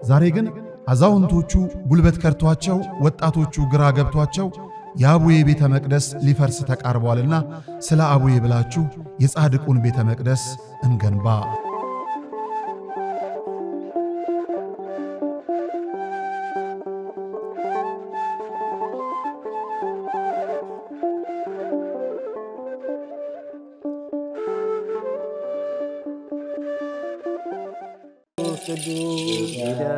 ዛሬ ግን አዛውንቶቹ ጉልበት ከርቷቸው፣ ወጣቶቹ ግራ ገብቷቸው የአቡዬ ቤተ መቅደስ ሊፈርስ ተቃርቧልና ስለ አቡዬ ብላችሁ የጻድቁን ቤተ መቅደስ እንገንባ።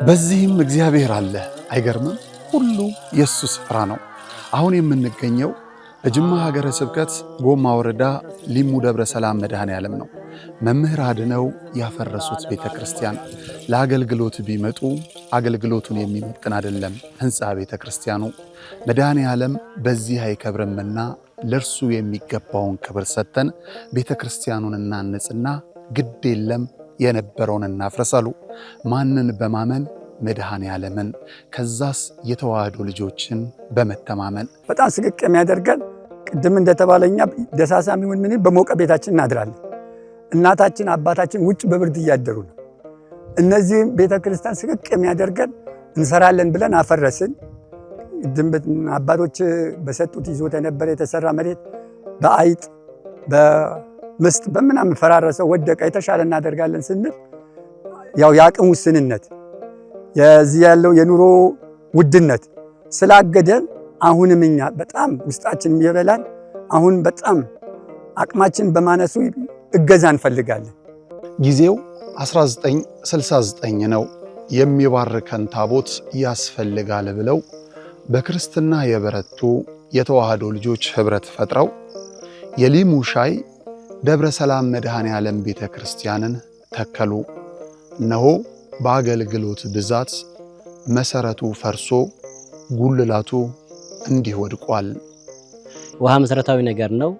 በዚህም እግዚአብሔር አለ። አይገርምም? ሁሉ የሱ ስፍራ ነው። አሁን የምንገኘው በጅማ ሀገረ ስብከት ጎማ ወረዳ ሊሙ ደብረ ሰላም መድኃኔ ዓለም ነው። መምህር አድነው ያፈረሱት ቤተ ክርስቲያን ለአገልግሎት ቢመጡ አገልግሎቱን የሚመጥን አይደለም ሕንፃ ቤተ ክርስቲያኑ። መድኃኔ ዓለም በዚህ አይከብርምና ለእርሱ የሚገባውን ክብር ሰጥተን ቤተ ክርስቲያኑን እናንጽና ግድ የለም የነበረውን እናፍረሳሉ። ማንን በማመን? መድኃኔ ዓለምን። ከዛስ የተዋህዶ ልጆችን በመተማመን በጣም ስቅቅ የሚያደርገን ቅድም እንደተባለኛ ደሳሳም ይሁን ምን በሞቀ ቤታችን እናድራለን። እናታችን አባታችን ውጭ በብርድ እያደሩ ነው። እነዚህ ቤተክርስቲያን ስቅቅ የሚያደርገን እንሰራለን ብለን አፈረስን። አባቶች በሰጡት ይዞት የነበረ የተሰራ መሬት በአይጥ በምስጥ በምናምን ፈራረሰ፣ ወደቀ። የተሻለ እናደርጋለን ስንል ያው የአቅም ውስንነት የዚህ ያለው የኑሮ ውድነት ስላገደን አሁንም እኛ በጣም ውስጣችን የሚበላን አሁን በጣም አቅማችን በማነሱ እገዛ እንፈልጋለን። ጊዜው 1969 ነው። የሚባርከን ታቦት ያስፈልጋል ብለው በክርስትና የበረቱ የተዋህዶ ልጆች ህብረት ፈጥረው የሊሙ ሻይ ደብረ ሰላም መድኃኔ ዓለም ቤተ ክርስቲያንን ተከሉ። እነሆ በአገልግሎት ብዛት መሰረቱ ፈርሶ ጉልላቱ እንዲህ ወድቋል። ውሃ መሰረታዊ ነገር ነው።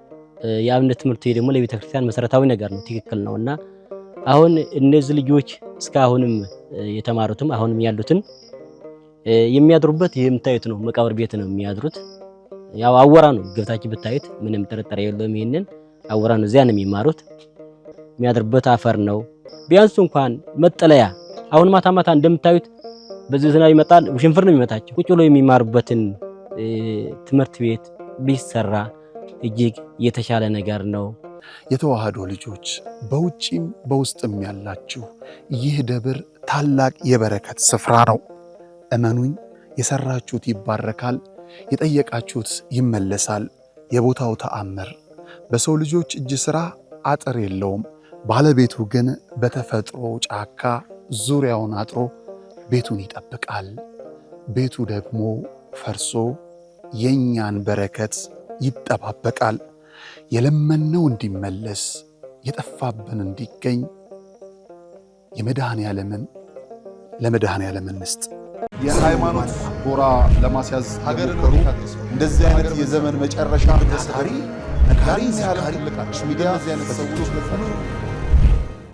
የአብነት ትምህርት ደግሞ ለቤተ ክርስቲያን መሰረታዊ ነገር ነው። ትክክል ነውና አሁን እነዚህ ልጆች እስካሁንም የተማሩትም አሁንም ያሉትን የሚያድሩበት የምታዩት ነው። መቃብር ቤት ነው የሚያድሩት። ያው አወራ ነው ገብታችሁ ብታዩት ምንም ጥርጥር የለውም። ይሄንን አወራ ነው። እዚያ ነው የሚማሩት። የሚያድሩበት አፈር ነው። ቢያንስ እንኳን መጠለያ አሁን ማታ ማታ እንደምታዩት በዚህ ዝናብ ይመጣል፣ ውሽንፍር ነው የሚመታቸው። ቁጭ ብሎ የሚማሩበትን ትምህርት ቤት ቢሰራ እጅግ የተሻለ ነገር ነው። የተዋህዶ ልጆች በውጪም በውስጥም ያላችሁ ይህ ደብር ታላቅ የበረከት ስፍራ ነው። እመኑኝ፣ የሰራችሁት ይባረካል፣ የጠየቃችሁት ይመለሳል። የቦታው ተአምር በሰው ልጆች እጅ ሥራ አጥር የለውም። ባለቤቱ ግን በተፈጥሮ ጫካ ዙሪያውን አጥሮ ቤቱን ይጠብቃል። ቤቱ ደግሞ ፈርሶ የኛን በረከት ይጠባበቃል። የለመነው እንዲመለስ የጠፋብን እንዲገኝ ለመድኃኔ ዓለም እንስጥ። የሃይማኖት ጎራ ለማስያዝ ሀገርን እንደዚህ አይነት የዘመን መጨረሻ ነጋሪ ሚዲያ